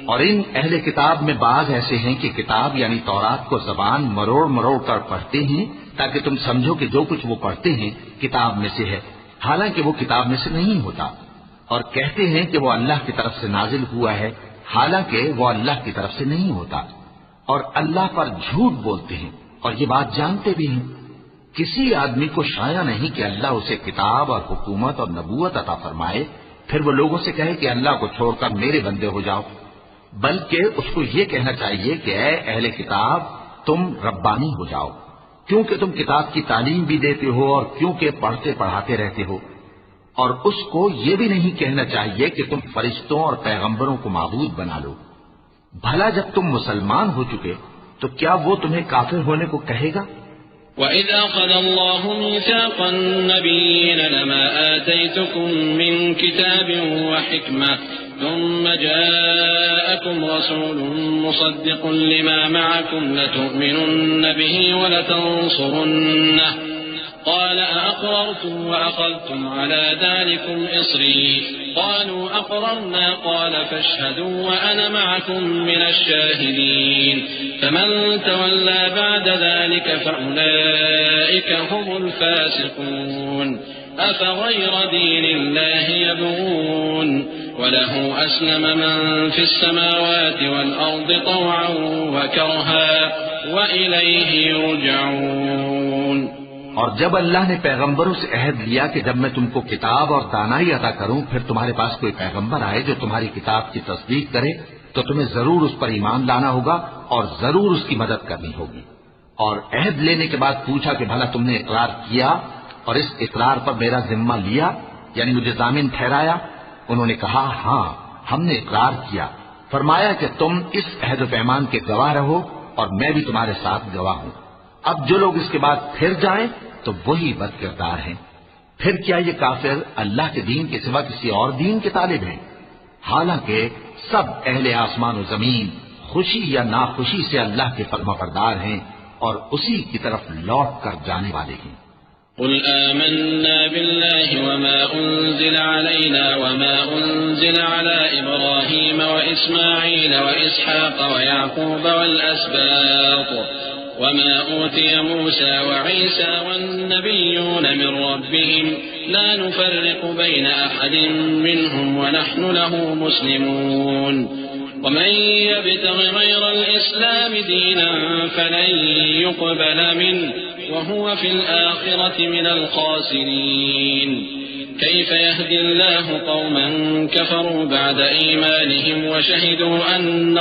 اور ان اہل کتاب میں بعض ایسے ہیں کہ کتاب یعنی تورات کو زبان مروڑ مروڑ کر پڑھتے ہیں تاکہ تم سمجھو کہ جو کچھ وہ پڑھتے ہیں کتاب میں سے ہے، حالانکہ وہ کتاب میں سے نہیں ہوتا، اور کہتے ہیں کہ وہ اللہ کی طرف سے نازل ہوا ہے، حالانکہ وہ اللہ کی طرف سے نہیں ہوتا، اور اللہ پر جھوٹ بولتے ہیں اور یہ بات جانتے بھی ہیں۔ کسی آدمی کو شایع نہیں کہ اللہ اسے کتاب اور حکومت اور نبوت عطا فرمائے پھر وہ لوگوں سے کہے کہ اللہ کو چھوڑ کر میرے بندے ہو جاؤ، بلکہ اس کو یہ کہنا چاہیے کہ اے اہل کتاب تم ربانی ہو جاؤ، کیونکہ تم کتاب کی تعلیم بھی دیتے ہو اور کیونکہ پڑھتے پڑھاتے رہتے ہو، اور اس کو یہ بھی نہیں کہنا چاہیے کہ تم فرشتوں اور پیغمبروں کو معبود بنا لو۔ بھلا جب تم مسلمان ہو چکے تو کیا وہ تمہیں کافر ہونے کو کہے گا؟ وَإِذْ أَخَذَ اللَّهُ مِيثَاقَ النَّبِيِّينَ لَمَا آتَيْتُكُم مِّن كِتَابٍ وَحِكْمَةٍ ثم جاءكم رسول مصدق لما معكم لتؤمنن به ولتنصرنه قال أأقررتم وأخذتم على ذلكم إصري قالوا أقررنا قال فاشهدوا وأنا معكم من الشاهدين فمن تولى بعد ذلك فأولئك هم الفاسقون أفغير دين الله يبغون وله أسلم من في السماوات والأرض طوعا وكرها وإليه يرجعون. اور جب اللہ نے پیغمبروں سے عہد لیا کہ جب میں تم کو کتاب اور دانائی عطا کروں پھر تمہارے پاس کوئی پیغمبر آئے جو تمہاری کتاب کی تصدیق کرے تو تمہیں ضرور اس پر ایمان لانا ہوگا اور ضرور اس کی مدد کرنی ہوگی. اور عہد لینے کے بعد پوچھا کہ بھلا تم نے اقرار کیا اور اس اقرار پر میرا ذمہ لیا یعنی مجھے ضامن ٹھہرایا؟ انہوں نے کہا ہاں ہم نے اقرار کیا. فرمایا کہ تم اس عہد و پیمان کے گواہ رہو اور میں بھی تمہارے ساتھ گواہ ہوں. اب جو لوگ اس کے بعد پھر جائیں تو وہی بد کردار ہیں. پھر کیا یہ کافر اللہ کے دین کے سوا کسی اور دین کے طالب ہیں؟ حالانکہ سب اہل آسمان و زمین خوشی یا ناخوشی سے اللہ کے فرما بردار ہیں اور اسی کی طرف لوٹ کر جانے والے ہیں. قل آمنا بالله وما أنزل علينا وما أنزل على إبراهيم وإسماعيل وإسحاق ويعقوب والأسباط وما أوتي موسى وعيسى والنبيون من ربهم لا نفرق بين أحد منهم ونحن له مسلمون ومن يبتغ غير الإسلام دينا فلن يقبل منه وهو في الآخرة من الخاسرين. كيف يهدي الله قوما كفروا بعد إيمانهم وشهدوا أن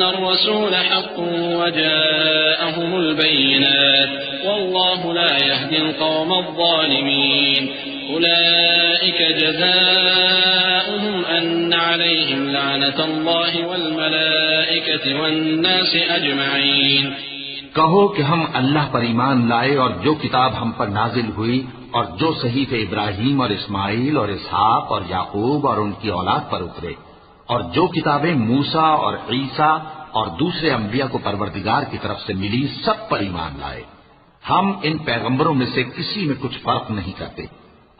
الرسول حق وجاءهم البينات والله لا يهدي القوم الظالمين. أولئك جزاؤهم أن عليهم لعنة الله والملائكة والناس أجمعين. کہو کہ ہم اللہ پر ایمان لائے اور جو کتاب ہم پر نازل ہوئی اور جو صحیفے ابراہیم اور اسماعیل اور اسحاق اور یعقوب اور ان کی اولاد پر اترے اور جو کتابیں موسیٰ اور عیسیٰ اور دوسرے انبیاء کو پروردگار کی طرف سے ملی سب پر ایمان لائے. ہم ان پیغمبروں میں سے کسی میں کچھ فرق نہیں کرتے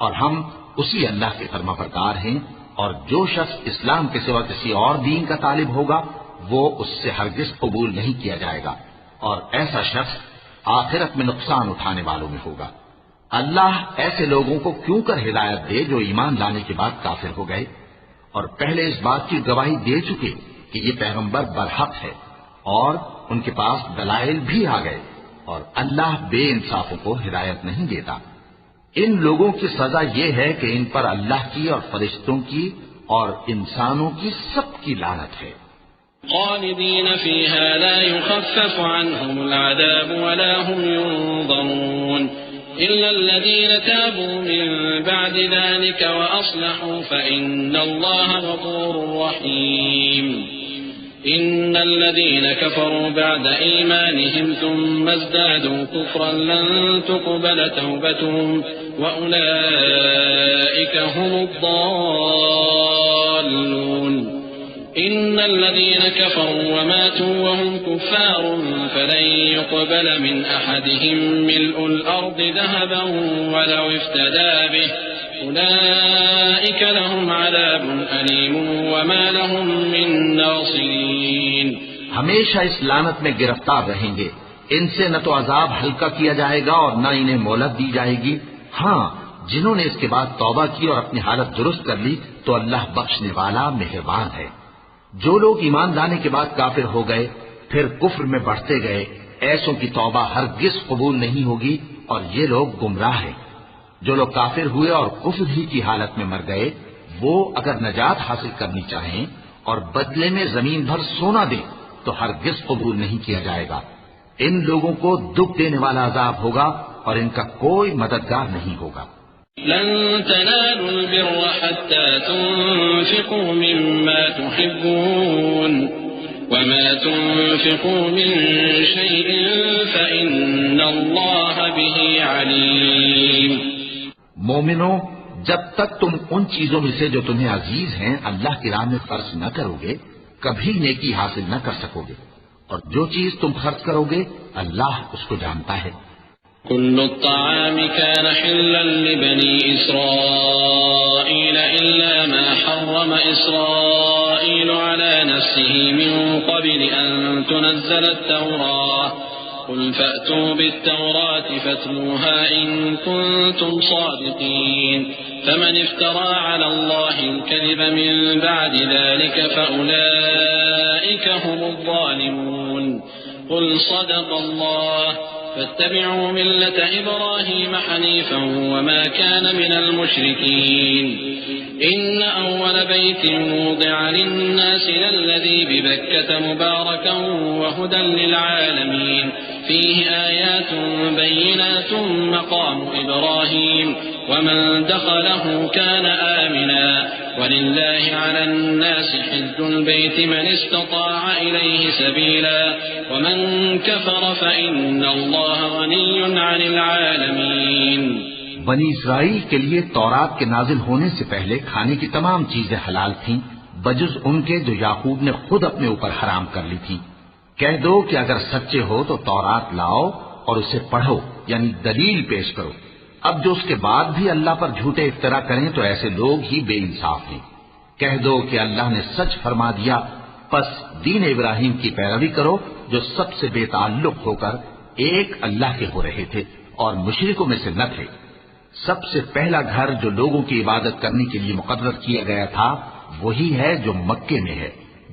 اور ہم اسی اللہ کے فرما بردار ہیں. اور جو شخص اسلام کے سوا کسی اور دین کا طالب ہوگا وہ اس سے ہرگز قبول نہیں کیا جائے گا اور ایسا شخص آخرت میں نقصان اٹھانے والوں میں ہوگا. اللہ ایسے لوگوں کو کیوں کر ہدایت دے جو ایمان لانے کے بعد کافر ہو گئے اور پہلے اس بات کی گواہی دے چکے کہ یہ پیغمبر برحق ہے اور ان کے پاس دلائل بھی آ گئے اور اللہ بے انصافوں کو ہدایت نہیں دیتا. ان لوگوں کی سزا یہ ہے کہ ان پر اللہ کی اور فرشتوں کی اور انسانوں کی سب کی لعنت ہے. خالدین فیہا لا یخفف عنہم العذاب ولا هم ينظرون إلا الذين تابوا من بعد ذلك وأصلحوا فإن الله غفور رحيم. إن الذين كفروا بعد إيمانهم ثم ازدادوا كفرا لن تقبل توبتهم وأولئك هم الضالون. إن الذين كفروا وماتوا وهم كفار فلن يقبل من أحدهم ملء الأرض ذهبا ولو افتدى به أولئك لهم عذاب أليم وما لهم من ناصرين. ہمیشہ اس لعنت میں گرفتار رہیں گے. ان سے نہ تو عذاب ہلکا کیا جائے گا اور نہ انہیں مہلت دی جائے گی. ہاں جنہوں نے اس کے بعد توبہ کی اور اپنی حالت درست کر لی تو اللہ بخشنے والا مہربان ہے. جو لوگ ایمان لانے کے بعد کافر ہو گئے پھر کفر میں بڑھتے گئے ایسوں کی توبہ ہرگز قبول نہیں ہوگی اور یہ لوگ گمراہ ہیں. جو لوگ کافر ہوئے اور کفر ہی کی حالت میں مر گئے وہ اگر نجات حاصل کرنی چاہیں اور بدلے میں زمین بھر سونا دیں تو ہرگز قبول نہیں کیا جائے گا. ان لوگوں کو دکھ دینے والا عذاب ہوگا اور ان کا کوئی مددگار نہیں ہوگا. لن تنالوا البر حتى تنفقوا مما تحبون وما تنفقوا من شيء فإن الله به عليم. مومنوں جب تک تم ان چیزوں میں سے جو تمہیں عزیز ہیں اللہ کی راہ میں خرچ نہ کرو گے کبھی نیکی حاصل نہ کر سکو گے، اور جو چیز تم خرچ کرو گے اللہ اس کو جانتا ہے۔ كل الطعام كان حلا لبني إسرائيل إلا ما حرم إسرائيل على نفسه من قبل أن تنزل التوراة قل فأتوا بالتوراة فاتلوها إن كنتم صادقين فمن افترى على الله الكذب من بعد ذلك فأولئك هم الظالمون قل صدق الله فاتبعوا ملة إبراهيم حنيفا وما كان من المشركين إن أول بيت وضع للناس للذي ببكة مباركا وهدى للعالمين فيه آيات بينات مقام إبراهيم ومن دخله كان آمنا ولله على الناس حج البيت من استطاع إليه سبيلا ومن كفر فإن الله غني عن العالمين۔ بنی اسرائیل کے لیے تورات کے نازل ہونے سے پہلے کھانے کی تمام چیزیں حلال تھیں بجز ان کے جو یعقوب نے خود اپنے اوپر حرام کر لی تھی۔ کہہ دو کہ اگر سچے ہو تو تورات لاؤ اور اسے پڑھو، یعنی دلیل پیش کرو۔ اب جو اس کے بعد بھی اللہ پر جھوٹے افترا کریں تو ایسے لوگ ہی بے انصاف ہیں۔ کہہ دو کہ اللہ نے سچ فرما دیا، پس دین ابراہیم کی پیروی کرو جو سب سے بے تعلق ہو کر ایک اللہ کے ہو رہے تھے اور مشرکوں میں سے نہ تھے۔ سب سے پہلا گھر جو لوگوں کی عبادت کرنے کے لیے مقرر کیا گیا تھا وہی ہے جو مکے میں ہے،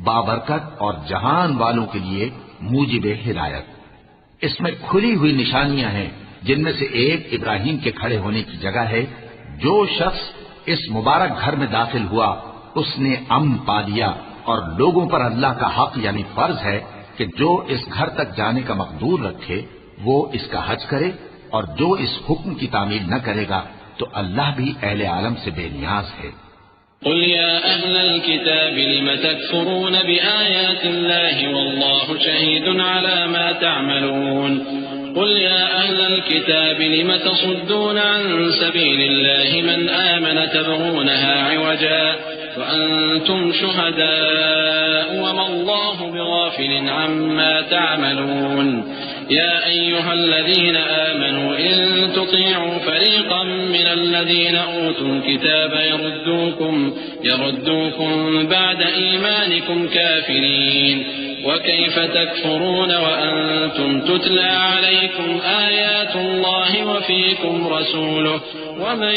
بابرکت اور جہان والوں کے لیے موجب ہدایت۔ اس میں کھلی ہوئی نشانیاں ہیں جن میں سے ایک ابراہیم کے کھڑے ہونے کی جگہ ہے۔ جو شخص اس مبارک گھر میں داخل ہوا اس نے امن پا لیا، اور لوگوں پر اللہ کا حق یعنی فرض ہے کہ جو اس گھر تک جانے کا مقدور رکھے وہ اس کا حج کرے، اور جو اس حکم کی تعمیل نہ کرے گا تو اللہ بھی اہل عالم سے بے نیاز ہے۔ قل يا أهل الكتاب لم تكفرون بآيات الله والله شهيد على ما تعملون قل يا أهل الكتاب لم تصدون عن سبيل الله من آمن تبغونها عوجا وأنتم شهداء وما الله بغافل عما تعملون يا أيها الذين آمنوا إن تطيعوا فريقا من الذين أوتوا الكتاب يردوكم بعد إيمانكم كافرين وكيف تكفرون وأنتم تتلى عليكم آيات الله وفيكم رسوله ومن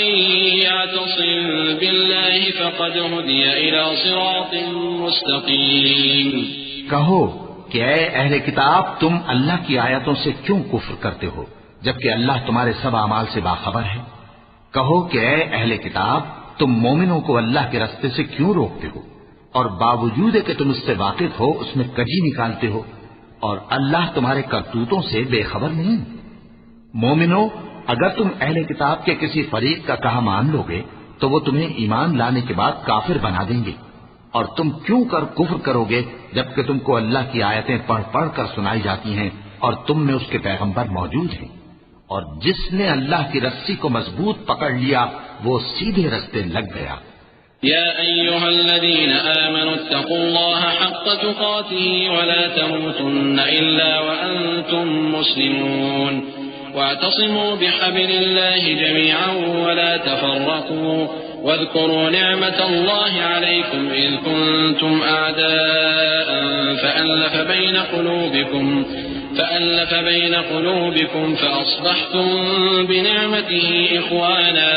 يعتصم بالله فقد هدي إلى صراط مستقيم۔ کہو کہ اے اہل کتاب تم اللہ کی آیتوں سے کیوں کفر کرتے ہو جبکہ اللہ تمہارے سب اعمال سے باخبر ہے۔ کہو کہ اے اہل کتاب تم مومنوں کو اللہ کے راستے سے کیوں روکتے ہو اور باوجود کہ تم اس سے واقف ہو اس میں کجی نکالتے ہو، اور اللہ تمہارے کرتوتوں سے بے خبر نہیں۔ مومنوں اگر تم اہل کتاب کے کسی فریق کا کہا مان لو گے تو وہ تمہیں ایمان لانے کے بعد کافر بنا دیں گے، اور تم کیوں کر کفر کرو گے جبکہ تم کو اللہ کی آیتیں پڑھ پڑھ کر سنائی جاتی ہیں اور تم میں اس کے پیغمبر موجود ہیں، اور جس نے اللہ کی رسی کو مضبوط پکڑ لیا وہ سیدھے رستے لگ گیا۔ يا أيها الذين آمنوا اتقوا الله حق تقاته ولا تموتن إلا وأنتم مسلمون واعتصموا بحبل الله جميعا ولا تفرقوا واذكروا نعمة الله عليكم إذ كنتم أعداء فألف بين قلوبكم فأصبحتم بنعمته إخوانا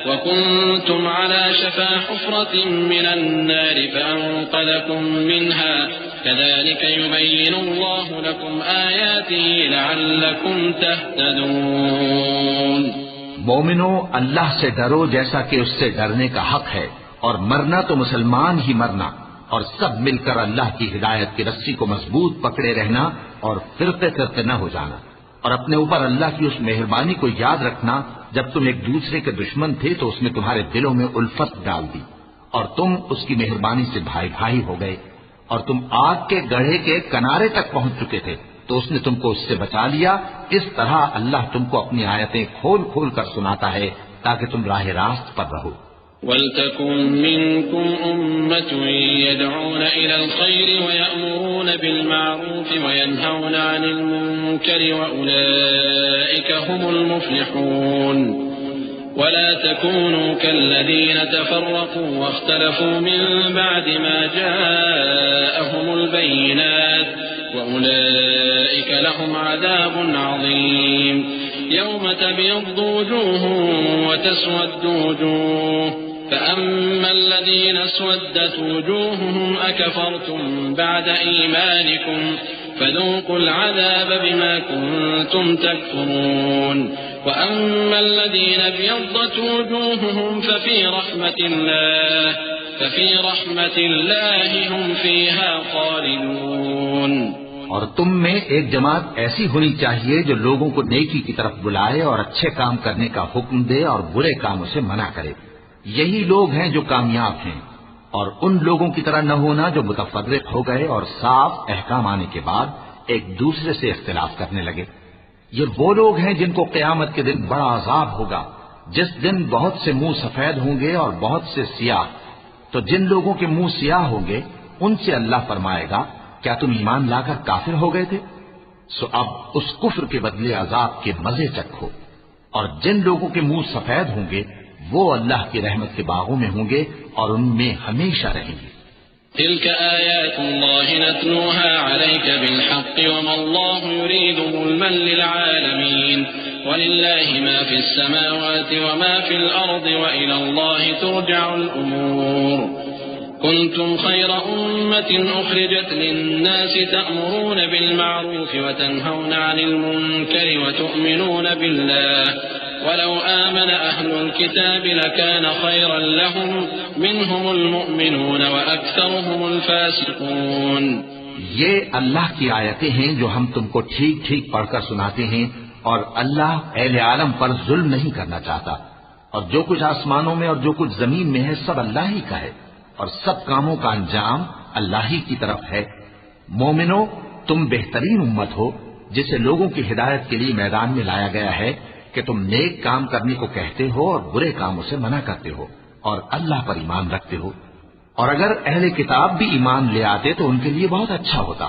وكنتم على شفا حفرة من النار فأنقذكم منها كذلك يبين الله لكم آياته لعلكم تهتدون۔ مومنوں اللہ سے ڈرو جیسا کہ اس سے ڈرنے کا حق ہے، اور مرنا تو مسلمان ہی مرنا، اور سب مل کر اللہ کی ہدایت کی رسی کو مضبوط پکڑے رہنا اور فرقے فرقے نہ ہو جانا، اور اپنے اوپر اللہ کی اس مہربانی کو یاد رکھنا جب تم ایک دوسرے کے دشمن تھے تو اس نے تمہارے دلوں میں الفت ڈال دی اور تم اس کی مہربانی سے بھائی بھائی ہو گئے، اور تم آگ کے گڑھے کے کنارے تک پہنچ چکے تھے تو اس نے تم کو اس سے بچا لیا۔ اس طرح اللہ تم کو اپنی آیتیں کھول کھول کر سناتا ہے تاکہ تم راہ راست پر رہو۔ وَلْتَكُنْ مِنْكُمْ أُمَّةٌ يَدْعُونَ إِلَى الْخَيْرِ وَيَأْمُرُونَ بِالْمَعْرُوفِ وَيَنْهَوْنَ عَنِ الْمُنكَرِ وَأُولَئِكَ هُمُ الْمُفْلِحُونَ ولا تكونوا كالذين تفرقوا واختلفوا من بعد ما جاءهم البينات وأولئك لهم عذاب عظيم يوم تبيض وجوه وتسود وجوه فأما الذين اسودت وجوههم أكفرتم بعد إيمانكم فذوقوا العذاب بما كنتم تكفرون وأما الذين ابيضت وجوههم ففي رحمة الله هم فيها خالدون. اور تم میں ایک جماعت ایسی ہونی چاہیے جو لوگوں کو نیکی کی طرف بلائے اور اچھے کام کرنے کا حکم دے اور برے کاموں سے منع کرے. یہی لوگ ہیں جو کامیاب ہیں. اور ان لوگوں کی طرح نہ ہونا جو متفرق ہو گئے اور صاف احکام آنے کے بعد ایک دوسرے سے اختلاف کرنے لگے. یہ وہ لوگ ہیں جن کو قیامت کے دن بڑا عذاب ہوگا، جس دن بہت سے منہ سفید ہوں گے اور بہت سے سیاہ. تو جن لوگوں کے منہ سیاہ ہوں گے ان سے اللہ فرمائے گا کیا تم ایمان لا کر کافر ہو گئے تھے؟ سو اب اس کفر کے بدلے عذاب کے مزے چکھو. اور جن لوگوں کے منہ سفید ہوں گے وہ اللہ کی رحمت کے باغوں میں ہوں گے اور ان میں ہمیشہ رہیں گے. تلك آيات الله نتلوها عليك بالحق وما الله يريد ظلما للعالمين ولله ما في السماوات وما في الأرض وإلى الله ترجع الأمور. كنتم خير أمة أخرجت للناس تأمرون بالمعروف وتنهون عن المنكر وتؤمنون بالله ولو آمن أهل الكتاب لكان خيرا لهم منهم المؤمنون وأكثرهم الفاسقون. یہ اللہ کی آیتیں ہیں جو ہم تم کو ٹھیک ٹھیک پڑھ کر سناتے ہیں، اور اللہ اہل عالم پر ظلم نہیں کرنا چاہتا. اور جو کچھ آسمانوں میں اور جو کچھ زمین میں ہے سب اللہ ہی کا ہے، اور سب کاموں کا انجام اللہ ہی کی طرف ہے. مومنو، تم بہترین امت ہو جسے لوگوں کی ہدایت کے لیے میدان میں لایا گیا ہے کہ تم نیک کام کرنے کو کہتے ہو اور برے کاموں سے منع کرتے ہو اور اللہ پر ایمان رکھتے ہو. اور اگر اہل کتاب بھی ایمان لے آتے تو ان کے لیے بہت اچھا ہوتا.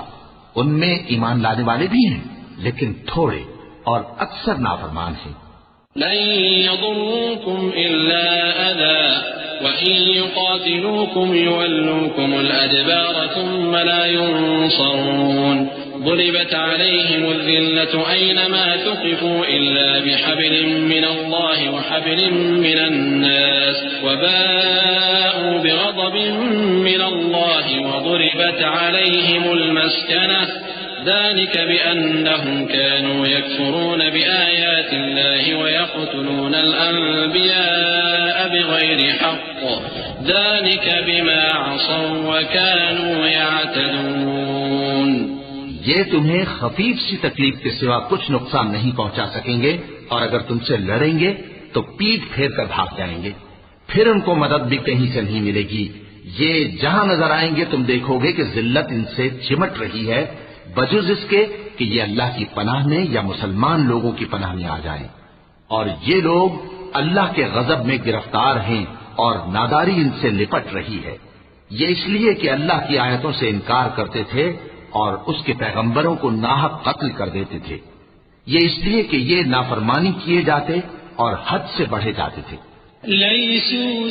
ان میں ایمان لانے والے بھی ہیں لیکن تھوڑے اور اکثر نافرمان ہیں. لن يضروكم إلا أذى وإن يقاتلوكم يولوكم الأدبار ثم لا ينصرون. ضربت عليهم الذلة أينما ثقفوا إلا بحبل من الله وحبل من الناس وباءوا بغضب من الله وضربت عليهم المسكنة ذلك بأنهم كانوا يكفرون بآيات الله ويقتلون الأنبياء بغير حق ذلك بما عصوا وكانوا يعتدون. یہ تمہیں خفیف سی تکلیف کے سوا کچھ نقصان نہیں پہنچا سکیں گے، اور اگر تم سے لڑیں گے تو پیٹ پھیر کر بھاگ جائیں گے. پھر ان کو مدد بھی کہیں سے نہیں ملے گی. یہ جہاں نظر آئیں گے تم دیکھو گے کہ ذلت ان سے چمٹ رہی ہے بجز اس کے کہ یہ اللہ کی پناہ میں یا مسلمان لوگوں کی پناہ میں آ جائیں. اور یہ لوگ اللہ کے غضب میں گرفتار ہیں اور ناداری ان سے لپٹ رہی ہے. یہ اس لیے کہ اللہ کی آیتوں سے انکار کرتے تھے اور اس کے پیغمبروں کو ناحق قتل کر دیتے تھے. یہ اس لیے کہ یہ نافرمانی کیے جاتے اور حد سے بڑھے جاتے تھے. ليسوا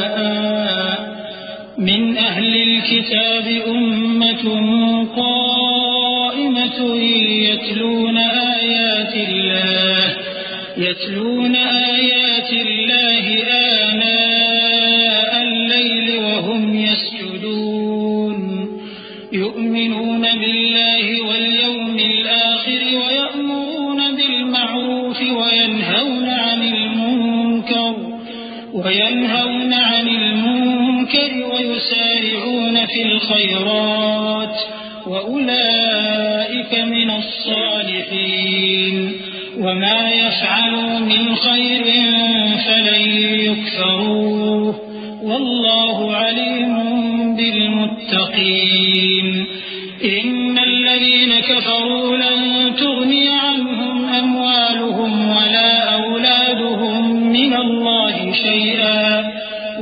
سواء من أهل الكتاب أمة قائمة يتلون آيات الله آناء الليل وهم يسجدون يؤمنون بالله واليوم الآخر ويأمرون بالمعروف وينهون عن المنكر ويسارعون في الخيرات وأولئك من الصالحين وما يفعلوا من خير فلن يكفروه والله عليم بالمتقين. إن الذين كفروا لن تغني عنهم أموالهم ولا أولادهم من شيئا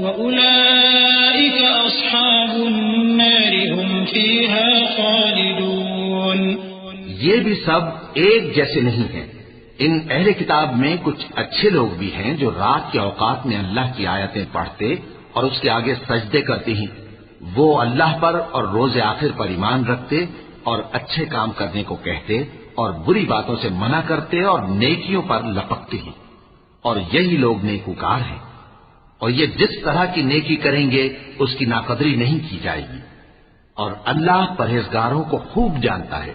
وأولئك أصحاب النار هم فيها خالدون. یہ بھی سب ایک جیسے نہیں ہیں. ان اہل کتاب میں کچھ اچھے لوگ بھی ہیں جو رات کے اوقات میں اللہ کی آیتیں پڑھتے اور اس کے آگے سجدے کرتے ہیں. وہ اللہ پر اور روز آخر پر ایمان رکھتے اور اچھے کام کرنے کو کہتے اور بری باتوں سے منع کرتے اور نیکیوں پر لپکتے ہیں. اور یہی لوگ نیکوکار ہیں. اور یہ جس طرح کی نیکی کریں گے اس کی ناقدری نہیں کی جائے گی. اور اللہ پرہیزگاروں کو خوب جانتا ہے.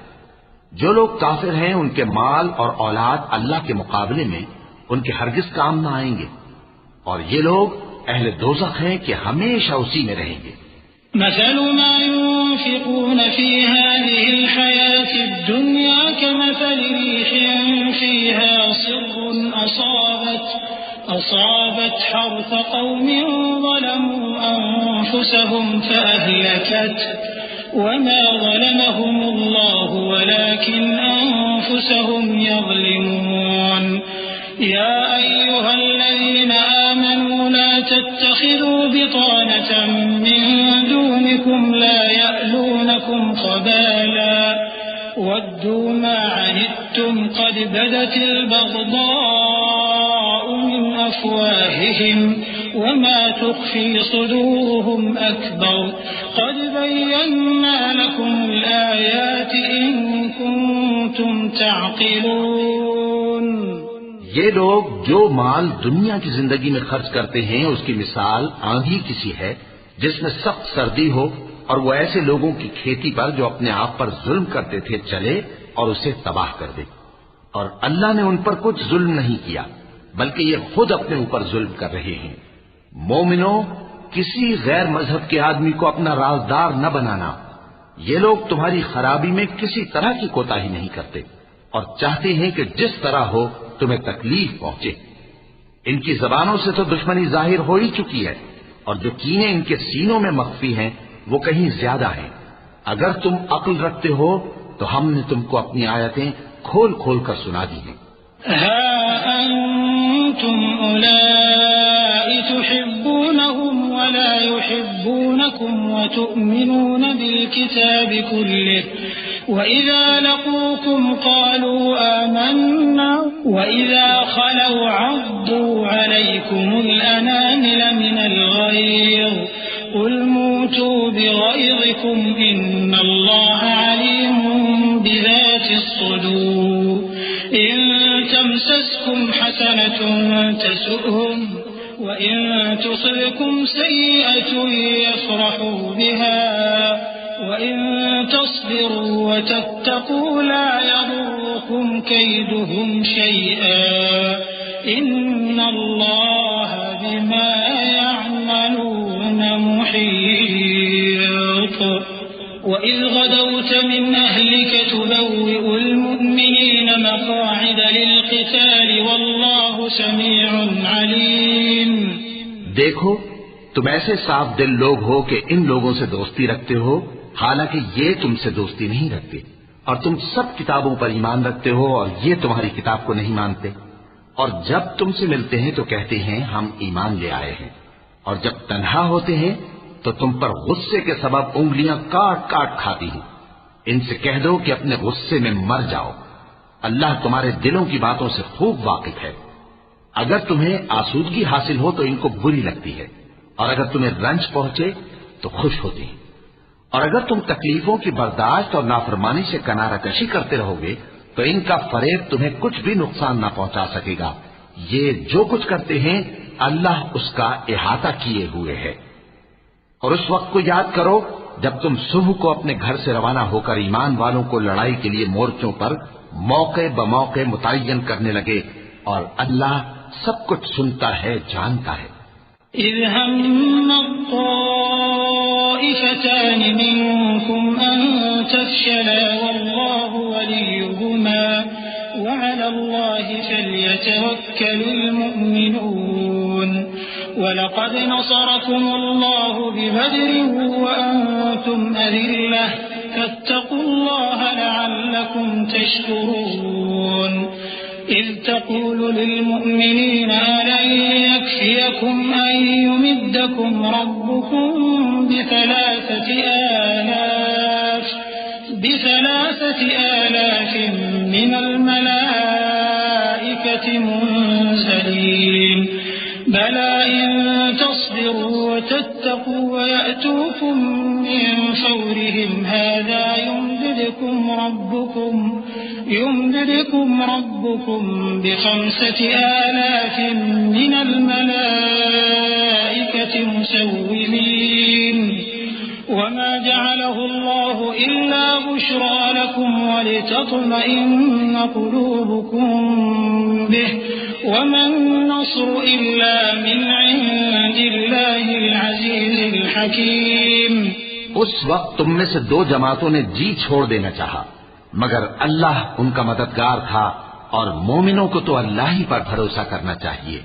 جو لوگ کافر ہیں ان کے مال اور اولاد اللہ کے مقابلے میں ان کے ہرگز کام نہ آئیں گے. اور یہ لوگ اہل دوزخ ہیں کہ ہمیشہ اسی میں رہیں گے. مثل ما ينفقون في هذه الحياة الدنيا كمثل ريح فيها صر أصابت حرث قوم ظلموا أنفسهم فأهلكته وما ظلمهم الله ولكن أنفسهم يظلمون. يا أيها الذين آمنوا لا تتخذوا بطانة من دونكم لا يألونكم خبالا ودوا ما عنتم قد بدت البغضاء من أفواههم وما تخفي صدورهم أكبر قد بينا لكم الآيات إن كنتم تعقلون. یہ لوگ جو مال دنیا کی زندگی میں خرچ کرتے ہیں اس کی مثال آندھی کسی ہے جس میں سخت سردی ہو اور وہ ایسے لوگوں کی کھیتی پر جو اپنے آپ پر ظلم کرتے تھے چلے اور اسے تباہ کر دے. اور اللہ نے ان پر کچھ ظلم نہیں کیا بلکہ یہ خود اپنے اوپر ظلم کر رہے ہیں. مومنوں، کسی غیر مذہب کے آدمی کو اپنا رازدار نہ بنانا. یہ لوگ تمہاری خرابی میں کسی طرح کی کوتاہی نہیں کرتے اور چاہتے ہیں کہ جس طرح ہو تمہیں تکلیف پہنچے. ان کی زبانوں سے تو دشمنی ظاہر ہو ہی چکی ہے اور جو کینے ان کے سینوں میں مخفی ہیں وہ کہیں زیادہ ہیں. اگر تم عقل رکھتے ہو تو ہم نے تم کو اپنی آیتیں کھول کھول کر سنا دی ہیں. ها أنتم أولئك تحبونهم ولا يحبونكم وتؤمنون بالكتاب كله وإذا لقوكم قالوا آمنا وإذا خلوا عضوا عليكم الأنامل من الغيظ قل موتوا بغيظكم إن الله عليم بذات الصدور. إن تمسسكم حسنة تسؤهم وإن تصبكم سيئة يفرحوا بها وإن تصبروا وتتقوا لا يضركم كيدهم شيئا إن الله بما يعملون محيط. وإذ غدوت من أهلك تبوئ المؤمنين مقاعد للقتال والله سميع عليم. دیکھو، تم ایسے صاف دل لوگ ہو کہ ان لوگوں سے دوستی رکھتے ہو حالانکہ یہ تم سے دوستی نہیں رکھتے اور تم سب کتابوں پر ایمان رکھتے ہو اور یہ تمہاری کتاب کو نہیں مانتے. اور جب تم سے ملتے ہیں تو کہتے ہیں ہم ایمان لے آئے ہیں اور جب تنہا ہوتے ہیں تو تم پر غصے کے سبب انگلیاں کاٹ کاٹ کھاتی ہیں. ان سے کہہ دو کہ اپنے غصے میں مر جاؤ. اللہ تمہارے دلوں کی باتوں سے خوب واقف ہے. اگر تمہیں آسودگی حاصل ہو تو ان کو بری لگتی ہے اور اگر تمہیں رنج پہنچے تو خوش ہوتی ہیں. اور اگر تم تکلیفوں کی برداشت اور نافرمانی سے کنارہ کشی کرتے رہو گے تو ان کا فریب تمہیں کچھ بھی نقصان نہ پہنچا سکے گا. یہ جو کچھ کرتے ہیں اللہ اس کا احاطہ کیے ہوئے ہے. اور اس وقت کو یاد کرو جب تم صبح کو اپنے گھر سے روانہ ہو کر ایمان والوں کو لڑائی کے لیے مورچوں پر موقع بموقع متعین کرنے لگے اور اللہ سب کچھ سنتا ہے، جانتا ہے. إذ هم الطائفتان منكم أن تفشلا والله وليهما وعلى الله فليتوكل المؤمنون. ولقد نصركم الله ببدر وأنتم أذلة فاتقوا الله لعلكم تشكرون. إذ تقول للمؤمنين ألن يكفيكم أن يمدكم ربكم بثلاثة آلاف من الملائكة منزلين بلى إن تصبروا وتتقوا ويأتوكم من فورهم هذا يمددكم ربكم ب5,000 من الملائكة مسومين وما جعله الله إلا بشرى لكم ولتطمئن قلوبكم به وما النصر إلا من عند الله العزيز الحكيم. اس وقت تم میں سے 2 جماعتوں نے جی چھوڑ دینا چاہا، مگر اللہ ان کا مددگار تھا، اور مومنوں کو تو اللہ ہی پر بھروسہ کرنا چاہیے.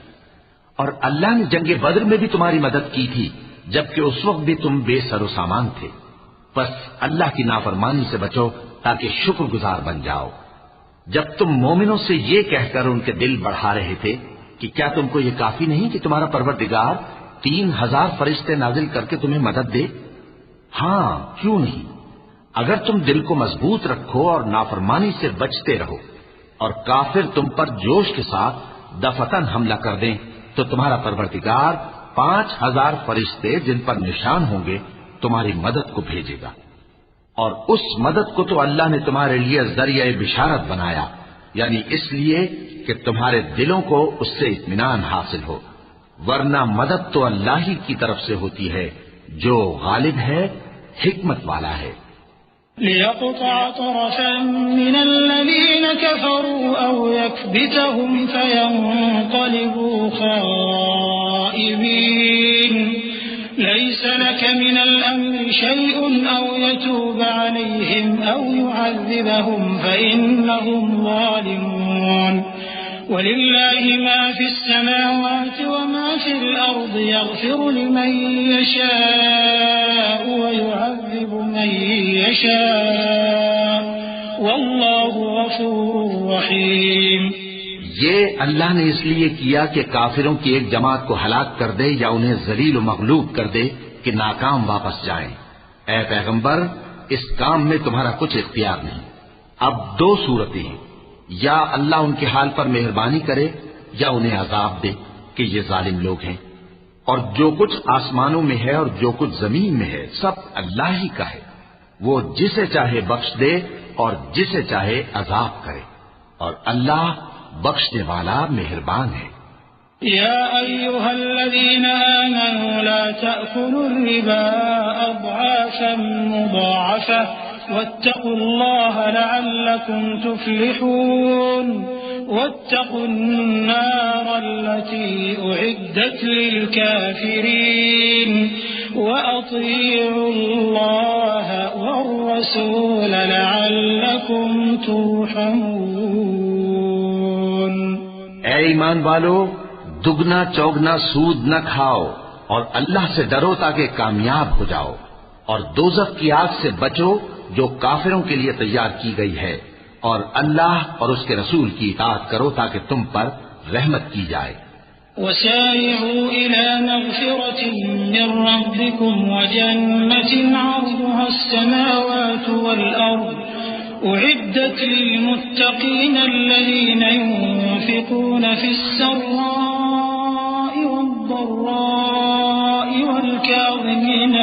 اور اللہ نے جنگ بدر میں بھی تمہاری مدد کی تھی، جبکہ اس وقت بھی تم بے سر و سامان تھے. بس اللہ کی نافرمانی سے بچو تاکہ شکر گزار بن جاؤ. جب تم مومنوں سے یہ کہہ کر ان کے دل بڑھا رہے تھے کہ کیا تم کو یہ کافی نہیں کہ تمہارا پروردگار 3,000 فرشتے نازل کر کے تمہیں مدد دے؟ ہاں، کیوں نہیں؟ اگر تم دل کو مضبوط رکھو اور نافرمانی سے بچتے رہو اور کافر تم پر جوش کے ساتھ دفتن حملہ کر دیں تو تمہارا پروردگار 5,000 فرشتے جن پر نشان ہوں گے تمہاری مدد کو بھیجے گا. اور اس مدد کو تو اللہ نے تمہارے لیے ذریعہ بشارت بنایا، یعنی اس لیے کہ تمہارے دلوں کو اس سے اطمینان حاصل ہو، ورنہ مدد تو اللہ ہی کی طرف سے ہوتی ہے جو غالب ہے، حکمت والا ہے. ليقطع طرفا من الذين كفروا أو يكبتهم فينقلبوا خائبين ليس لك من الأمر شيء أو يتوب عليهم أو يعذبهم فإنهم ظالمون ولله ما في السماوات وما في الأرض يغفر لمن يشاء ويعذب من يشاء والله غفور رحيم. یہ اللہ نے اس لیے کیا کہ کافروں کی ایک جماعت کو ہلاک کر دے یا انہیں ذلیل و مغلوب کر دے کہ ناکام واپس جائیں. اے پیغمبر، اس کام میں تمہارا کچھ اختیار نہیں. اب 2 صورتیں ہیں، یا اللہ ان کے حال پر مہربانی کرے یا انہیں عذاب دے کہ یہ ظالم لوگ ہیں. اور جو کچھ آسمانوں میں ہے اور جو کچھ زمین میں ہے سب اللہ ہی کا ہے. وہ جسے چاہے بخش دے اور جسے چاہے عذاب کرے، اور اللہ بخشنے والا مہربان ہے. يا أيها الذين آمنوا لا تأكلوا الربا أضعافا مضاعفة واتقوا الله لعلكم تفلحون. واتقوا النار التي أعدت للكافرين وأطيعوا الله والرسول لعلكم ترحمون. اے ایمان والو، دگنا چوگنا سود نہ کھاؤ اور اللہ سے ڈرو تاکہ کامیاب ہو جاؤ، اور دوزخ کی آگ سے بچو جو کافروں کے لیے تیار کی گئی ہے، اور اللہ اور اس کے رسول کی اطاعت کرو تاکہ تم پر رحمت کی جائے. وسارعوا إلى مغفرة من ربكم وجنة عرضها السماوات والأرض أعدت للمتقين الذين ينفقون في السراء والضراء والكاظمين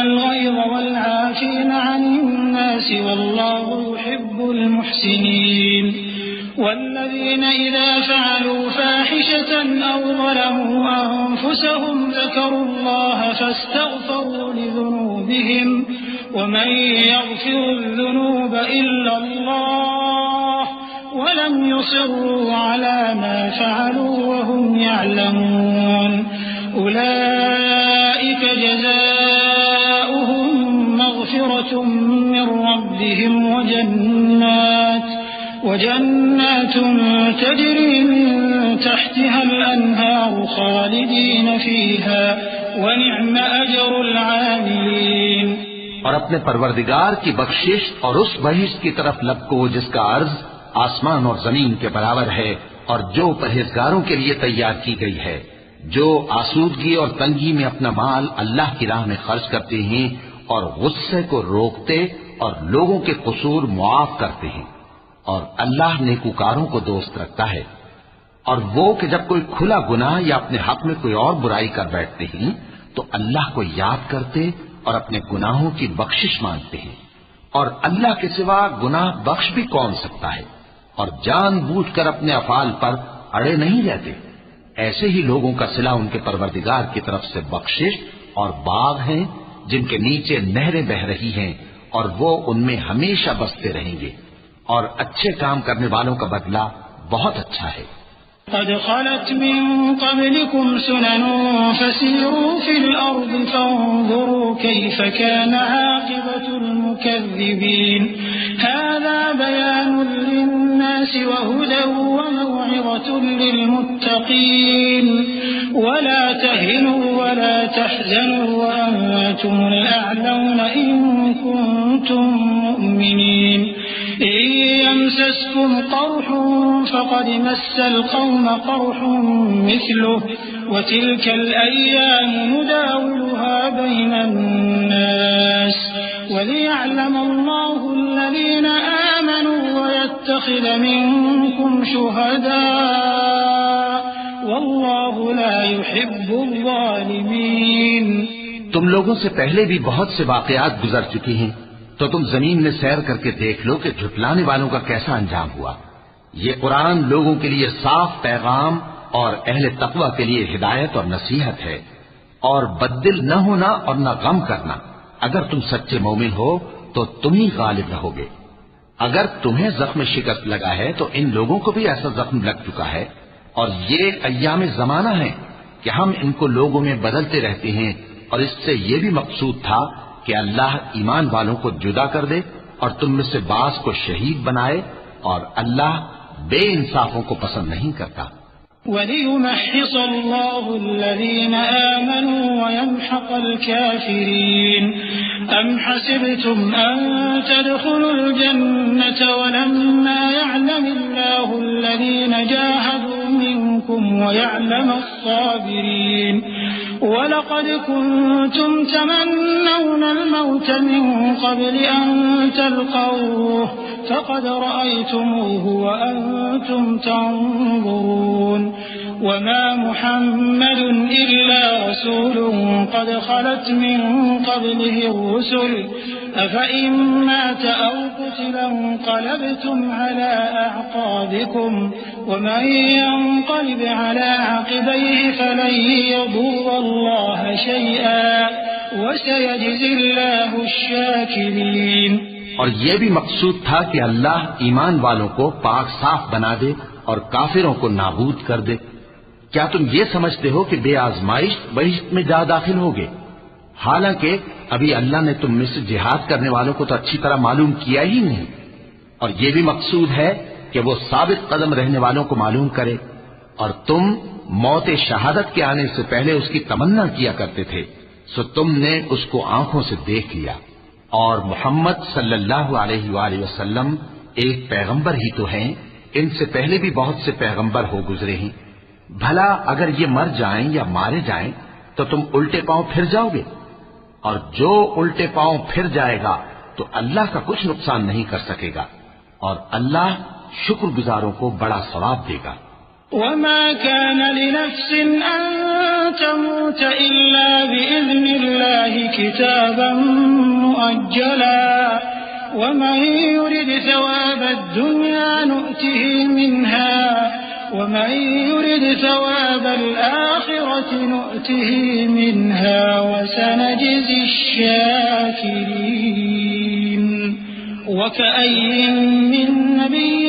الغيظ والعافين عن الناس والله يحب المحسنين. والذين إذا فعلوا فاحشة أو ظلموا أنفسهم ذكروا الله فاستغفروا لذنوبهم ومن يغفر الذنوب إلا الله ولم يصروا على ما فعلوا وهم يعلمون. أولئك جزاؤهم مغفرة من ربهم وجنات تجري من تحتها الأنهار خالدين فيها ونعم أجر العاملين. اور اپنے پروردگار کی بخشش اور اس بہشت کی طرف لپکو جس کا عرض آسمان اور زمین کے برابر ہے اور جو پرہیزگاروں کے لیے تیار کی گئی ہے، جو آسودگی اور تنگی میں اپنا مال اللہ کی راہ میں خرچ کرتے ہیں اور غصے کو روکتے اور لوگوں کے قصور معاف کرتے ہیں، اور اللہ نیکوکاروں کو دوست رکھتا ہے۔ اور وہ کہ جب کوئی کھلا گناہ یا اپنے حق میں کوئی اور برائی کر بیٹھتے ہیں تو اللہ کو یاد کرتے اور اپنے گناہوں کی بخشش مانگتے ہیں، اور اللہ کے سوا گناہ بخش بھی کون سکتا ہے، اور جان بوجھ کر اپنے افعال پر اڑے نہیں رہتے۔ ایسے ہی لوگوں کا صلہ ان کے پروردگار کی طرف سے بخشش اور باغ ہیں جن کے نیچے نہریں بہ رہی ہیں، اور وہ ان میں ہمیشہ بستے رہیں گے، اور اچھے کام کرنے والوں کا بدلہ بہت اچھا ہے۔ قد خلت من قبلكم سنن فسيروا في الأرض فانظروا كيف كان عاقبة المكذبين هذا بيان للناس وهدى وموعظة للمتقين ولا تهنوا ولا تحزنوا وأنتم الأعلون إن كنتم مؤمنين إن يمسسكم قرح فقد مس القوم قرح مثله وتلك الأيام نداولها بين الناس وليعلم الله الذين آمنوا ويتخذ منكم شهداء والله لا يحب الظالمين۔ تم لوگوں سے پہلے بھی بہت سے واقعات گزر چکی ہیں، تو تم زمین میں سیر کر کے دیکھ لو کہ جھٹلانے والوں کا کیسا انجام ہوا۔ یہ قرآن لوگوں کے لیے صاف پیغام اور اہل تقوی کے لیے ہدایت اور نصیحت ہے، اور بددل نہ ہونا اور نہ غم کرنا۔ اگر تم سچے مومن ہو تو تم ہی غالب رہو گے۔ اگر تمہیں زخم شکست لگا ہے تو ان لوگوں کو بھی ایسا زخم لگ چکا ہے، اور یہ ایام زمانہ ہے کہ ہم ان کو لوگوں میں بدلتے رہتے ہیں، اور اس سے یہ بھی مقصود تھا کہ اللہ ایمان والوں کو جدا کر دے اور تم میں سے بعض کو شہید بنائے، اور اللہ بے انصافوں کو پسند نہیں کرتا۔ وَلِيُمَحِّصَ اللَّهُ الَّذِينَ آمَنُوا وَيَمْحَقَ الْكَافِرِينَ أَمْ حَسِبْتُمْ أَن تَدْخُلُوا الْجَنَّةَ وَلَمَّا يَعْلَمِ اللَّهُ الَّذِينَ جَاهَدُوا مِنكُمْ وَيَعْلَمَ الصَّابِرِينَ وَلَقَدْ كُنتُمْ تَمَنَّوْنَ الْمَوْتَ مِن قَبْلِ أَن تَلْقَوْهُ فَقَدْ رَأَيْتُمُوهُ وَأَنتُمْ تَنظُرُونَ وَمَا مُحَمَّدٌ إِلَّا رَسُولٌ قَدْ خَلَتْ مِن قَبْلِهِ الرُّسُلُ أَفَإِن مَّاتَ أَوْ قُتِلَ انقَلَبْتُمْ عَلَىٰ أَعْقَابِكُمْ وَمَن يَنقَلِبْ عَلَىٰ عَقِبَيْهِ فَلَن يَضُرَّ اللَّهَ شَيْئًا وَسَيَجْزِي اللَّهُ الشَّاكِرِينَ۔ اور یہ بھی مقصود تھا کہ اللہ ایمان والوں کو پاک صاف بنا دے اور کافروں کو نابود کر دے۔ کیا تم یہ سمجھتے ہو کہ بے آزمائش بہشت میں جا داخل ہوگے؟ حالانکہ ابھی اللہ نے تم میں سے جہاد کرنے والوں کو تو اچھی طرح معلوم کیا ہی نہیں، اور یہ بھی مقصود ہے کہ وہ ثابت قدم رہنے والوں کو معلوم کرے، اور تم موت شہادت کے آنے سے پہلے اس کی تمنا کیا کرتے تھے، سو تم نے اس کو آنکھوں سے دیکھ لیا۔ اور محمد صلی اللہ علیہ وآلہ وسلم ایک پیغمبر ہی تو ہیں، ان سے پہلے بھی بہت سے پیغمبر ہو گزرے ہیں۔ بھلا اگر یہ مر جائیں یا مارے جائیں تو تم الٹے پاؤں پھر جاؤ گے؟ اور جو الٹے پاؤں پھر جائے گا تو اللہ کا کچھ نقصان نہیں کر سکے گا، اور اللہ شکر گزاروں کو بڑا ثواب دے گا۔ وَمَا كَانَ لِنَفْسٍ أَن تَمُوتَ إِلَّا بِإِذْنِ اللَّهِ كِتَابًا مُؤَجَّلًا وَمَن يُرِدْ ثَوَابَ الدُّنْيَا نُؤْتِهِ مِنْهَا وَمَن يُرِدْ ثَوَابَ الْآخِرَةِ نُؤْتِهِ مِنْهَا وَسَنَجْزِي الشَّاكِرِينَ۔ وَكَأَيٍّ مِّن نَّبِيٍّ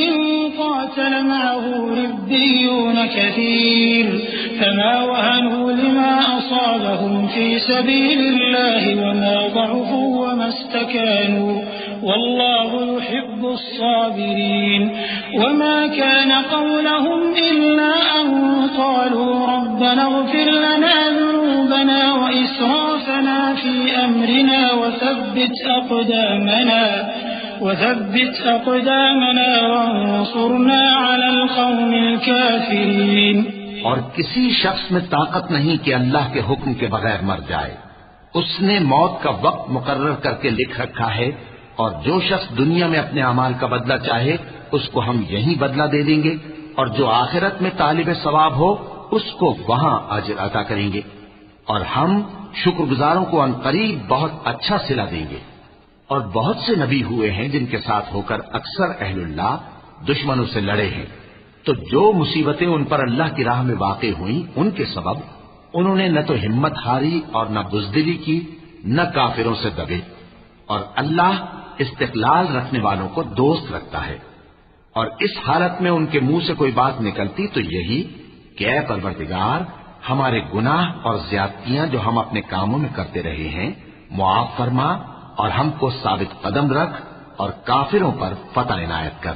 قَاتَلَ مَعَهُ رِبِّيُّونَ كَثِيرٌ فَمَا وَهَنُوا لِمَا أَصَابَهُمْ فِي سَبِيلِ اللَّهِ وَمَا ضَعُفُوا وَمَا اسْتَكَانُوا وَاللَّهُ يُحِبُّ الصَّابِرِينَ وَمَا كَانَ قَوْلَهُمْ إِلَّا أَن قَالُوا رَبَّنَا اغْفِرْ لَنَا ذُنُوبَنَا وَإِسْرَافَنَا فِي أَمْرِنَا وثبت أقدامنا وانصرنا على القوم الكافرين. اور کسی شخص میں طاقت نہیں کہ اللہ کے حکم کے بغیر مر جائے. اس نے موت کا وقت مقرر کر کے لکھ رکھا ہے، اور جو شخص دنیا میں اپنے اعمال کا بدلہ چاہے اس کو ہم یہی بدلہ دے دیں گے، اور جو آخرت میں طالب ثواب ہو اس کو وہاں اجر عطا کریں گے، اور ہم شکر گزاروں کو عنقریب بہت اچھا صلہ دیں گے. اور بہت سے نبی ہوئے ہیں جن کے ساتھ ہو کر اکثر اہل اللہ دشمنوں سے لڑے ہیں، تو جو مصیبتیں ان پر اللہ کی راہ میں واقع ہوئیں ان کے سبب انہوں نے نہ تو ہمت ہاری اور نہ بزدلی کی، نہ کافروں سے دبے. اور اللہ استقلال رکھنے والوں کو دوست رکھتا ہے. اور اس حالت میں ان کے منہ سے کوئی بات نکلتی تو یہی کہ اے پروردگار، ہمارے گناہ اور زیادتیاں جو ہم اپنے کاموں میں کرتے رہے ہیں معاف فرما، اور ہم کو ثابت قدم رکھ اور کافروں پر فتح عنایت کر.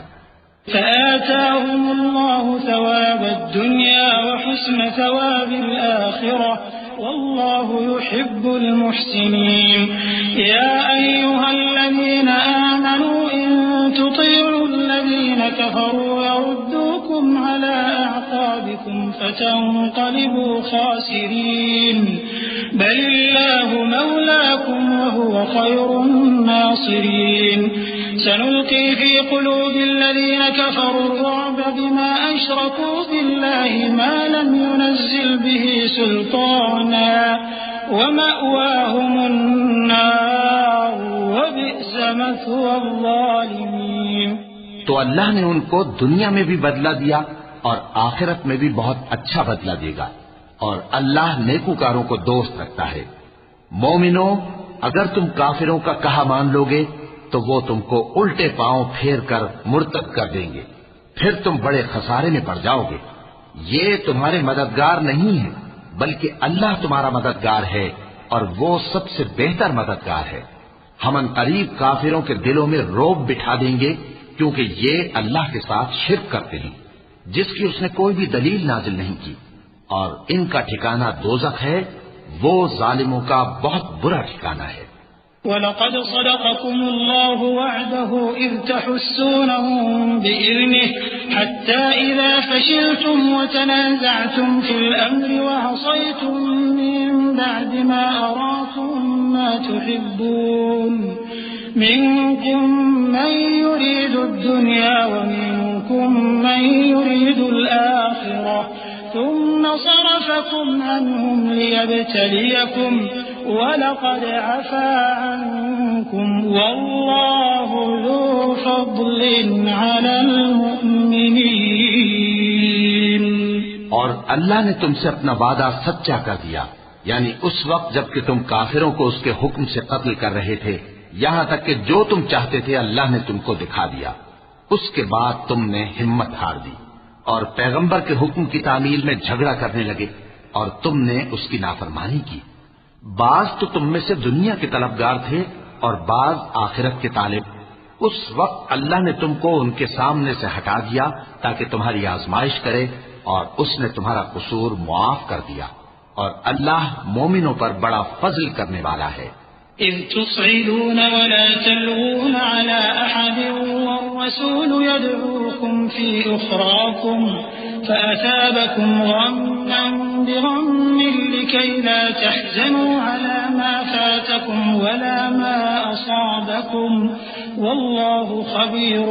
فآتاهم الله ثواب الدنيا وحسن ثواب الآخرة والله يحب المحسنين. يا أيها الذين آمنوا إن تطيعوا الذين كفروا يردوكم على أعقابكم فتنقلبوا خاسرين. بل الله مولاكم وهو خير الناصرين. سنلقي في قلوب الذين كفروا الرعب بما أشركوا بالله ما لم ينزل به سلطانا ومأواهم النار وبئس مثوى الظالمين. تو اللہ نے ان کو دنیا میں بھی بدلہ دیا اور آخرت میں بھی بہت اچھا بدلہ دے گا، اور اللہ نیکوکاروں کو دوست رکھتا ہے. مومنو، اگر تم کافروں کا کہا مان لوگے تو وہ تم کو الٹے پاؤں پھیر کر مرتد کر دیں گے، پھر تم بڑے خسارے میں پڑ جاؤ گے. یہ تمہارے مددگار نہیں ہے بلکہ اللہ تمہارا مددگار ہے، اور وہ سب سے بہتر مددگار ہے. ہم عنقریب کافروں کے دلوں میں رعب بٹھا دیں گے، کیونکہ یہ اللہ کے ساتھ شرک کرتے ہیں جس کی اس نے کوئی بھی دلیل نازل نہیں کی، اور ان کا ٹھکانہ دوزخ ہے، وہ ظالموں کا بہت برا ٹھکانہ ہے. وَلَقَدْ صَدَقَكُمُ اللَّهُ وَعْدَهُ إِذْ تَحُسُّونَهُم بِإِذْنِهِ حَتَّى إِذَا فَشِلْتُمْ وَتَنَازَعْتُمْ فِي الْأَمْرِ وَعَصَيْتُم مِّن بَعْدِ مَا أَرَاكُم مَّا تُحِبُّونَ مِنكُم مَّن يُرِيدُ الدُّنْيَا وَمِنكُم مَّن يُرِيدُ الْآخِرَةَ ثم صرفكم عنهم ليبتليكم ولقد عفا عنكم والله ذو فضل على المؤمنين. اور اللہ نے تم سے اپنا وعدہ سچا کر دیا، یعنی اس وقت جب کہ تم کافروں کو اس کے حکم سے قتل کر رہے تھے، یہاں تک کہ جو تم چاہتے تھے اللہ نے تم کو دکھا دیا. اس کے بعد تم نے ہمت ہار دی اور پیغمبر کے حکم کی تعمیل میں جھگڑا کرنے لگے، اور تم نے اس کی نافرمانی کی. بعض تو تم میں سے دنیا کے طلبگار تھے اور بعض آخرت کے طالب. اس وقت اللہ نے تم کو ان کے سامنے سے ہٹا دیا تاکہ تمہاری آزمائش کرے، اور اس نے تمہارا قصور معاف کر دیا، اور اللہ مومنوں پر بڑا فضل کرنے والا ہے. إذ تصعدون ولا تلوون على أحد والرسول يدعوكم في أخراكم فأثابكم غما بغم لكي لا تحزنوا على ما فاتكم ولا ما أصابكم والله خبير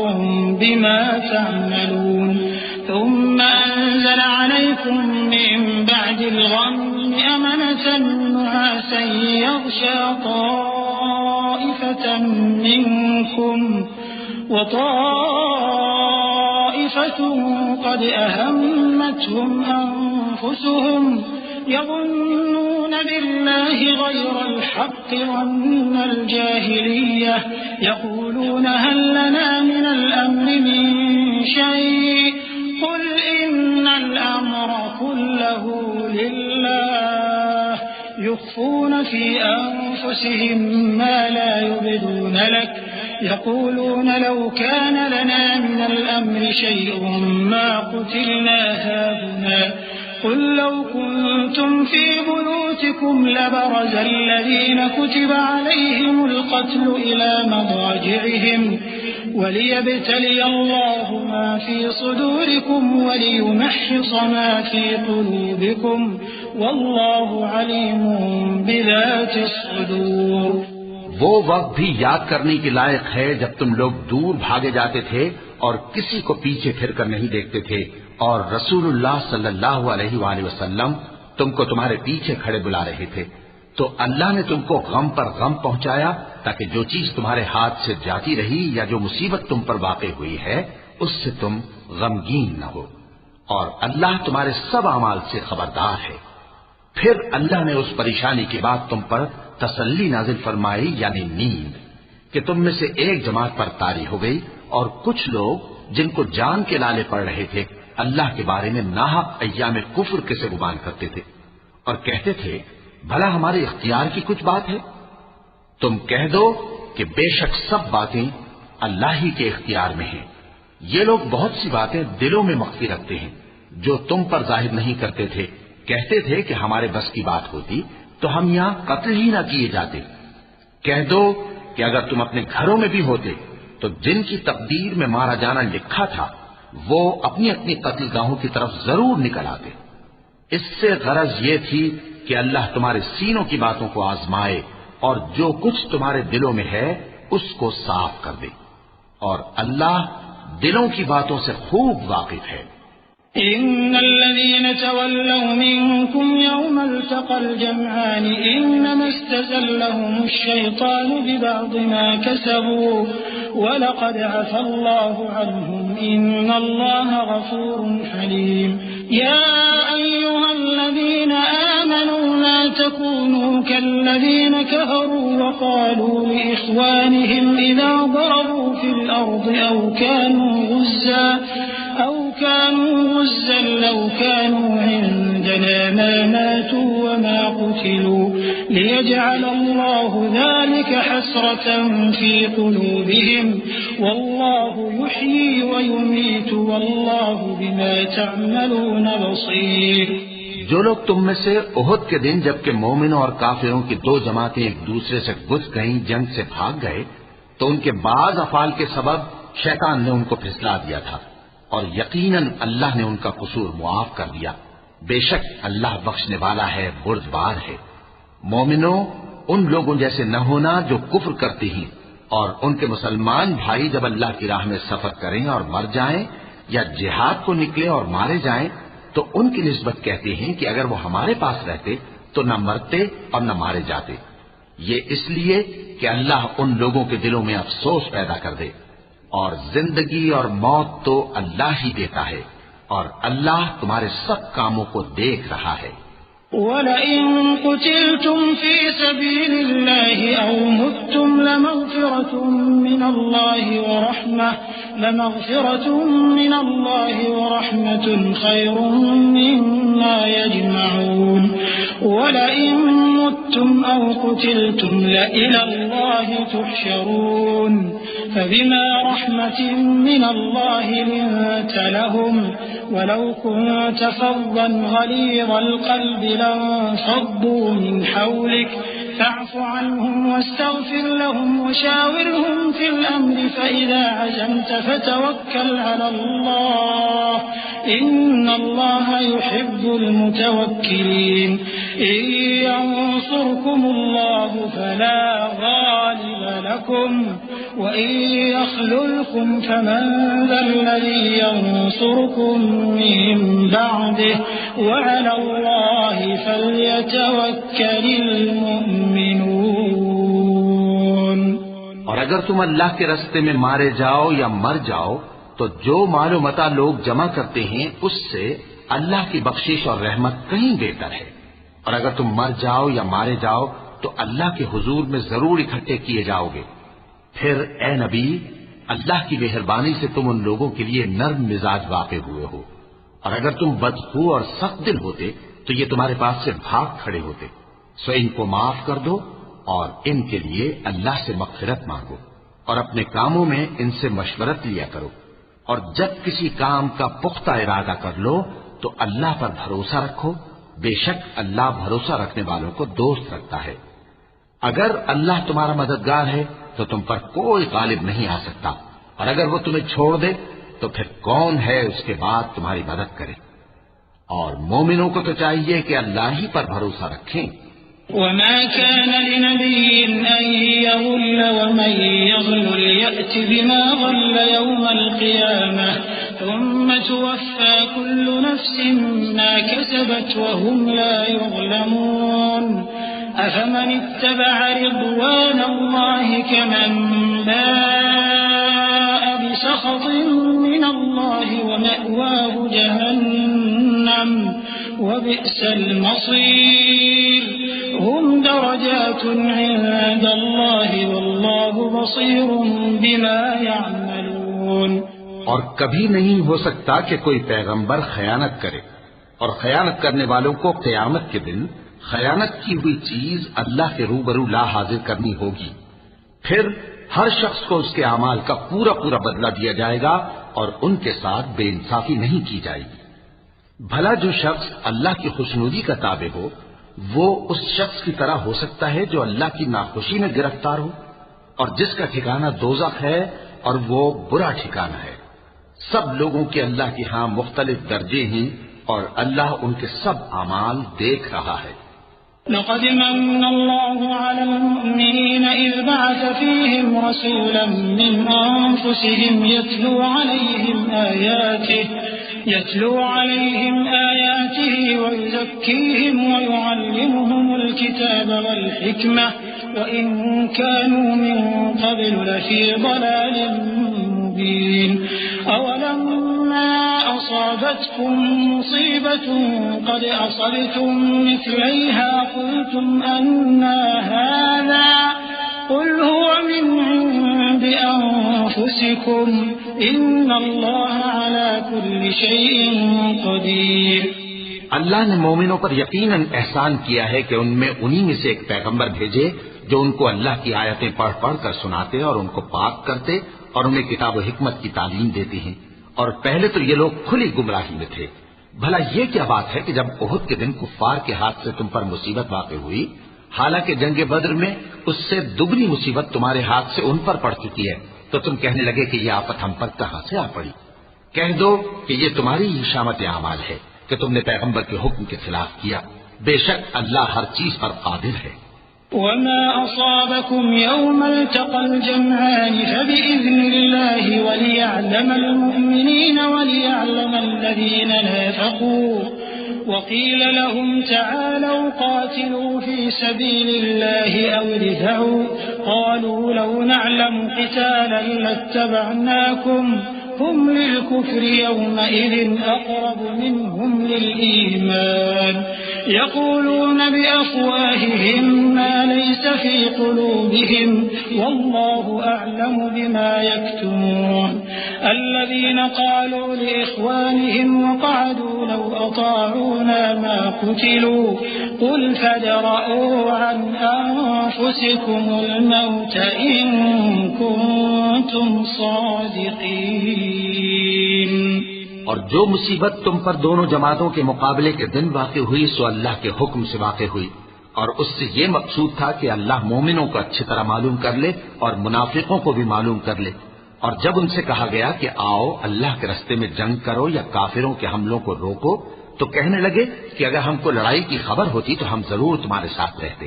بما تعملون. ثم أنزل عليكم من بعد الغم أمنة نعاسا يغشى طائفة منكم وطائفة قد أهمتهم أنفسهم يظنون بالله غير الحق ظن الجاهلية يقولون هل لنا من الأمر من شيء قل إن الأمر كله لله يخفون في أنفسهم ما لا يبدون لك يقولون لو كان لنا من الأمر شيء ما قتلنا هاهنا قل لو كنتم في بيوتكم لبرز الذين كتب عليهم القتل إلى مضاجعهم وليبتلي الله ما في صدوركم وليمحص ما في قلوبكم والله عليم بذات الصدور۔ وہ وقت بھی یاد کرنے کے لائق ہے جب تم لوگ دور بھاگے جاتے تھے اور کسی کو پیچھے پھر کر نہیں دیکھتے تھے، اور رسول اللہ صلی اللہ علیہ وآلہ وسلم تم کو تمہارے پیچھے کھڑے بلا رہے تھے، تو اللہ نے تم کو غم پر غم پہنچایا تاکہ جو چیز تمہارے ہاتھ سے جاتی رہی یا جو مصیبت تم پر واقع ہوئی ہے اس سے تم غمگین نہ ہو، اور اللہ تمہارے سب اعمال سے خبردار ہے۔ پھر اللہ نے اس پریشانی کے بعد تم پر تسلی نازل فرمائی، یعنی نیند، کہ تم میں سے ایک جماعت پر طاری ہو گئی، اور کچھ لوگ جن کو جان کے لالے پڑ رہے تھے اللہ کے بارے میں ناحق ایام کفر کے سے گمان کرتے تھے اور کہتے تھے بھلا ہمارے اختیار کی کچھ بات ہے؟ تم کہہ دو کہ بے شک سب باتیں اللہ ہی کے اختیار میں ہیں۔ یہ لوگ بہت سی باتیں دلوں میں مخفی رکھتے ہیں جو تم پر ظاہر نہیں کرتے تھے، کہتے تھے کہ ہمارے بس کی بات ہوتی تو ہم یہاں قتل ہی نہ کیے جاتے۔ کہہ دو کہ اگر تم اپنے گھروں میں بھی ہوتے تو جن کی تقدیر میں مارا جانا لکھا تھا وہ اپنی اپنی قتل گاہوں کی طرف ضرور نکل آتے۔ اس سے غرض یہ تھی کہ اللہ تمہارے سینوں کی باتوں کو آزمائے اور جو کچھ تمہارے دلوں میں ہے اس کو صاف کر دے، اور اللہ دلوں کی باتوں سے خوب واقف ہے۔ إن الذين تولوا منكم يوم التقى الجمعان إنما استزلهم الشيطان ببعض ما كسبوا ولقد عفى الله عنهم إن الله غفور حليم يا أيها الذين آمنوا لا تكونوا كالذين كفروا وقالوا لإخوانهم إذا ضربوا في الأرض أو كانوا غزا لو كانوا عندنا ما ماتوا وما قتلوا ليجعل الله ذلك حسرة في قلوبهم والله يحيي ويميت والله بما تعملون بصير۔ جو لوگ تم میں سے احد کے دن جبکہ مومنوں اور کافروں کی دو جماعتیں ایک دوسرے سے گھس گئیں جنگ سے بھاگ گئے تو ان کے بعض افعال کے سبب شیطان نے ان کو پھسلا دیا تھا، اور یقیناً اللہ نے ان کا قصور معاف کر دیا، بے شک اللہ بخشنے والا ہے، بردبار ہے۔ مومنوں، ان لوگوں جیسے نہ ہونا جو کفر کرتے ہیں، اور ان کے مسلمان بھائی جب اللہ کی راہ میں سفر کریں اور مر جائیں یا جہاد کو نکلے اور مارے جائیں تو ان کی نسبت کہتے ہیں کہ اگر وہ ہمارے پاس رہتے تو نہ مرتے اور نہ مارے جاتے، یہ اس لیے کہ اللہ ان لوگوں کے دلوں میں افسوس پیدا کر دے، اور زندگی اور موت تو اللہ ہی دیتا ہے، اور اللہ تمہارے سب کاموں کو دیکھ رہا ہے۔ وَلَئِن قُتِلْتُمْ فِي سَبِيلِ اللَّهِ أَوْ مُتُّمْ لَمَغْفِرَةٌ مِّنَ اللَّهِ وَرَحْمَةٌ خَيْرٌ مِّمَّا يَجْمَعُونَ وَلَئِن مُتُّمْ أَوْ قُتِلْتُمْ لَإِلَى اللَّهِ تُحْشَرُونَ فبما رحمة من الله لنت لهم ولو كنت فظا غليظ القلب لانفضوا من حولك فاعف عنهم واستغفر لهم وشاورهم في الأمر فإذا عزمت فتوكل على الله إن الله يحب المتوكلين إن ينصركم الله فلا غالب لكم وإن يخذلكم فمن ذا الذي ينصركم من بعده وعلى الله فليتوكل المؤمنون۔ اور اگر تم اللہ کے راستے میں مارے جاؤ یا مر جاؤ تو جو مال و متاع لوگ جمع کرتے ہیں اس سے اللہ کی بخشش اور رحمت کہیں بہتر ہے، اور اگر تم مر جاؤ یا مارے جاؤ تو اللہ کے حضور میں ضرور اکٹھے کیے جاؤ گے۔ پھر اے نبی، اللہ کی مہربانی سے تم ان لوگوں کے لیے نرم مزاج واقع ہوئے ہو، اور اگر تم بدخو اور سخت دل ہوتے تو یہ تمہارے پاس سے بھاگ کھڑے ہوتے، سو ان کو معاف کر دو اور ان کے لیے اللہ سے مغفرت مانگو، اور اپنے کاموں میں ان سے مشورت لیا کرو، اور جب کسی کام کا پختہ ارادہ کر لو تو اللہ پر بھروسہ رکھو، بے شک اللہ بھروسہ رکھنے والوں کو دوست رکھتا ہے۔ اگر اللہ تمہارا مددگار ہے تو تم پر کوئی غالب نہیں آ سکتا، اور اگر وہ تمہیں چھوڑ دے تو پھر کون ہے اس کے بعد تمہاری مدد کرے؟ اور مومنوں کو تو چاہیے کہ اللہ ہی پر بھروسہ رکھیں۔ وما كان لنبي أن يغل ومن يغل يأت بما غل يوم القيامة ثم توفى كل نفس ما كسبت وهم لا يظلمون أفمن اتبع رضوان الله كمن باء بسخط من الله ومأواه جهنم وبئس المصير هم درجات عند الله والله بصير بما يعملون۔ اور کبھی نہیں ہو سکتا کہ کوئی پیغمبر خیانت کرے، اور خیانت کرنے والوں کو قیامت کے دن خیانت کی ہوئی چیز اللہ کے روبرو لا حاضر کرنی ہوگی، پھر ہر شخص کو اس کے اعمال کا پورا پورا بدلہ دیا جائے گا اور ان کے ساتھ بے انصافی نہیں کی جائے گی۔ بھلا جو شخص اللہ کی خوشنودی کا تابع ہو وہ اس شخص کی طرح ہو سکتا ہے جو اللہ کی ناخوشی میں گرفتار ہو، اور جس کا ٹھکانہ دوزخ ہے اور وہ برا ٹھکانہ ہے۔ سب لوگوں کے اللہ کے ہاں مختلف درجے ہیں اور اللہ ان کے سب اعمال دیکھ رہا ہے۔ لقد من الله على المؤمنين إذ بعث فيهم رسولا من أنفسهم يتلو عليهم آياته ويزكيهم ويعلمهم الكتاب والحكمة وإن كانوا من قبل لفي ضلال مبين أولما أصابتكم مصيبة قد أصبتم مثليها قلتم أنى هذا قل هو من عند أنفسكم إن الله على كل شيء قدير۔ اللہ نے مومنوں پر یقیناً احسان کیا ہے کہ ان میں انہی میں سے ایک پیغمبر بھیجے جو ان کو اللہ کی آیتیں پڑھ پڑھ کر سناتے اور ان کو پاک کرتے اور انہیں کتاب و حکمت کی تعلیم دیتے ہیں، اور پہلے تو یہ لوگ کھلی گمراہی میں تھے۔ بھلا یہ کیا بات ہے کہ جب احد کے دن کفار کے ہاتھ سے تم پر مصیبت واقع ہوئی، حالانکہ جنگ بدر میں اس سے دگنی مصیبت تمہارے ہاتھ سے ان پر پڑ چکی ہے، تو تم کہنے لگے کہ یہ آفت ہم پر کہاں سے آ پڑی؟ کہہ دو کہ یہ تمہاری ہی شامت اعمال ہے کہ تم نے پیغمبر کے حکم کے خلاف کیا، بے شک اللہ ہر چیز پر قادر ہے۔ وما أصابكم يوم التقى الجمعان فبإذن الله وليعلم المؤمنين وليعلم الذين نافقوا وقيل لهم تعالوا قاتلوا في سبيل الله أو ادفعوا قالوا لو نعلم قتالا لاتبعناكم هم للكفر يومئذ أقرب منهم للإيمان يقولون بأفواههم ما ليس في قلوبهم والله أعلم بما يكتمون الذين قالوا لإخوانهم وقعدوا لو أطاعونا ما قتلوا قل فادرءوا عن أنفسكم الموت إن كنتم صادقين۔ اور جو مصیبت تم پر دونوں جماعتوں کے مقابلے کے دن واقع ہوئی سو اللہ کے حکم سے واقع ہوئی، اور اس سے یہ مقصود تھا کہ اللہ مومنوں کو اچھی طرح معلوم کر لے اور منافقوں کو بھی معلوم کر لے۔ اور جب ان سے کہا گیا کہ آؤ اللہ کے رستے میں جنگ کرو یا کافروں کے حملوں کو روکو، تو کہنے لگے کہ اگر ہم کو لڑائی کی خبر ہوتی تو ہم ضرور تمہارے ساتھ رہتے۔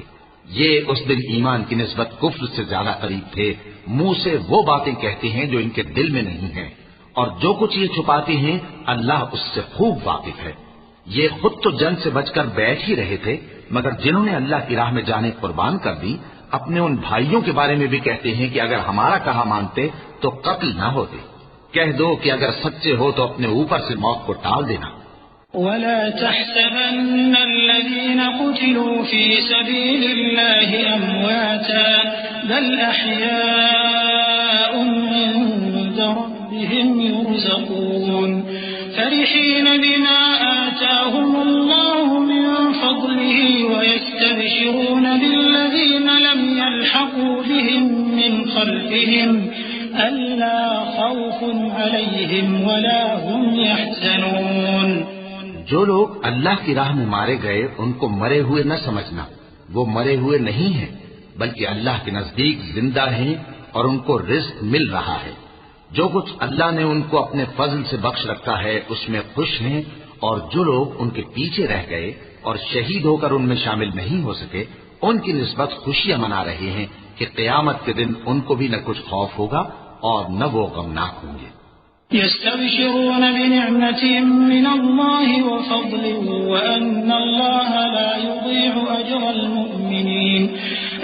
یہ اس دن ایمان کی نسبت کفر سے زیادہ قریب تھے، منہ سے وہ باتیں کہتے ہیں جو ان کے دل میں نہیں ہیں، اور جو کچھ یہ چھپاتے ہیں اللہ اس سے خوب واقف ہے۔ یہ خود تو جنگ سے بچ کر بیٹھ ہی رہے تھے، مگر جنہوں نے اللہ کی راہ میں جانیں قربان کر دی اپنے ان بھائیوں کے بارے میں بھی کہتے ہیں کہ اگر ہمارا کہا مانتے تو قتل نہ ہوتے۔ کہہ دو کہ اگر سچے ہو تو اپنے اوپر سے موت کو ٹال دینا۔ ولا تحسبن الذين قتلوا في سبيل الله أمواتا بل أحياء عند ربهم يرزقون فرحين بما آتاهم الله من فضله ويستبشرون بالذين لم يلحقوا بهم من خلفهم ألا خوف عليهم ولا هم يحزنون۔ جو لوگ اللہ کی راہ میں مارے گئے ان کو مرے ہوئے نہ سمجھنا، وہ مرے ہوئے نہیں ہیں بلکہ اللہ کے نزدیک زندہ ہیں اور ان کو رزق مل رہا ہے۔ جو کچھ اللہ نے ان کو اپنے فضل سے بخش رکھا ہے اس میں خوش ہیں، اور جو لوگ ان کے پیچھے رہ گئے اور شہید ہو کر ان میں شامل نہیں ہو سکے ان کی نسبت خوشیاں منا رہے ہیں کہ قیامت کے دن ان کو بھی نہ کچھ خوف ہوگا اور نہ وہ غمناک ہوں گے۔ يستبشرون بنعمة من الله وفضل وأن الله لا يضيع أجر المؤمنين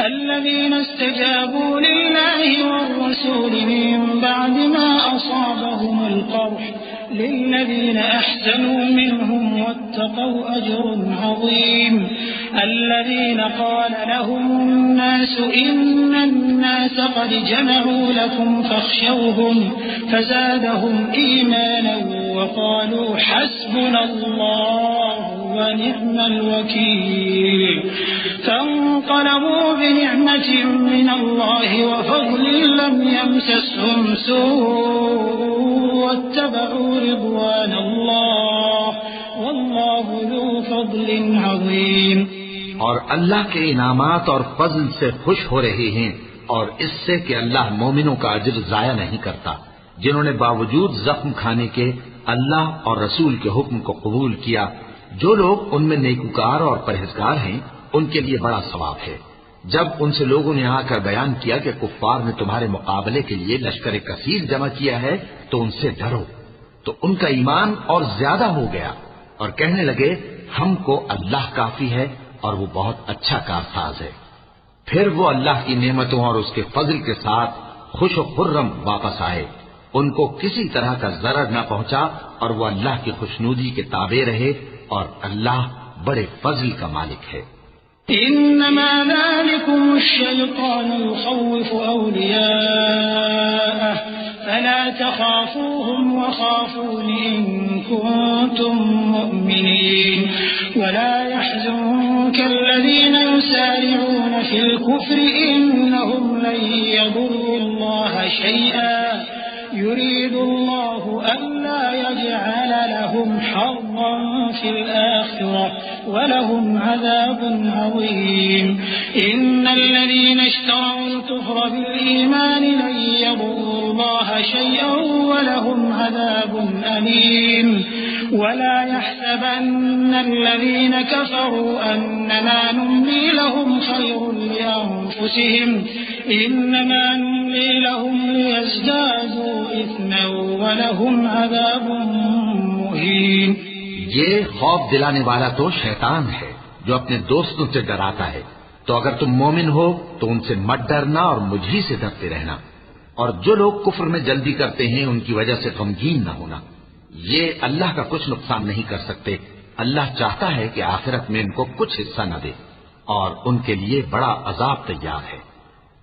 الذين استجابوا لله والرسول من بعد ما أصابهم القرح للذين أحسنوا منهم واتقوا أجر عظيم الذين قال لهم الناس إن الناس قد جمعوا لكم فاخشوهم فزادهم إيمانا وقالوا حسبنا الله ونعم الوكيل فانقلبوا بنعمة من الله وفضل لم يمسسهم سوء واتبعوا رضوان الله والله ذو فضل عظيم۔ اور اللہ کے انعامات اور فضل سے خوش ہو رہے ہیں، اور اس سے کہ اللہ مومنوں کا اجر ضائع نہیں کرتا، جنہوں نے باوجود زخم کھانے کے اللہ اور رسول کے حکم کو قبول کیا۔ جو لوگ ان میں نیکوکار اور پرہیزگار ہیں ان کے لیے بڑا ثواب ہے۔ جب ان سے لوگوں نے آ کر بیان کیا کہ کفار نے تمہارے مقابلے کے لیے لشکر کثیر جمع کیا ہے تو ان سے ڈرو، تو ان کا ایمان اور زیادہ ہو گیا اور کہنے لگے ہم کو اللہ کافی ہے اور وہ بہت اچھا کارساز ہے۔ پھر وہ اللہ کی نعمتوں اور اس کے فضل کے ساتھ خوش و خرم واپس آئے، ان کو کسی طرح کا ضرر نہ پہنچا اور وہ اللہ کی خوشنودی کے تابع رہے، اور اللہ بڑے فضل کا مالک ہے۔ إنما ذلكم الشيطان يخوف أولياءه فلا تخافوهم وخافون إن كنتم مؤمنين ولا يحزنك الذين يسارعون في الكفر إنهم لن يضروا الله شيئا يريد الله ألا يجعل لهم حظا في الآخرة ولهم عذاب عظيم إن الذين اشتروا الكفر بالإيمان لن يضروا الله شيئا ولهم عذاب أليم ولا يحسبن الذين كفروا أنما نملي لهم خير لأنفسهم إنما نملي لهم ليزدادوا إثما ولهم عذاب مهين۔ یہ خوف دلانے والا تو شیطان ہے جو اپنے دوستوں سے ڈراتا ہے، تو اگر تم مومن ہو تو ان سے مت ڈرنا اور مجھ ہی سے ڈرتے رہنا، اور جو لوگ کفر میں جلدی کرتے ہیں ان کی وجہ سے غمگین نہ ہونا، یہ اللہ کا کچھ نقصان نہیں کر سکتے۔ اللہ چاہتا ہے کہ آخرت میں ان کو کچھ حصہ نہ دے، اور ان کے لیے بڑا عذاب تیار ہے۔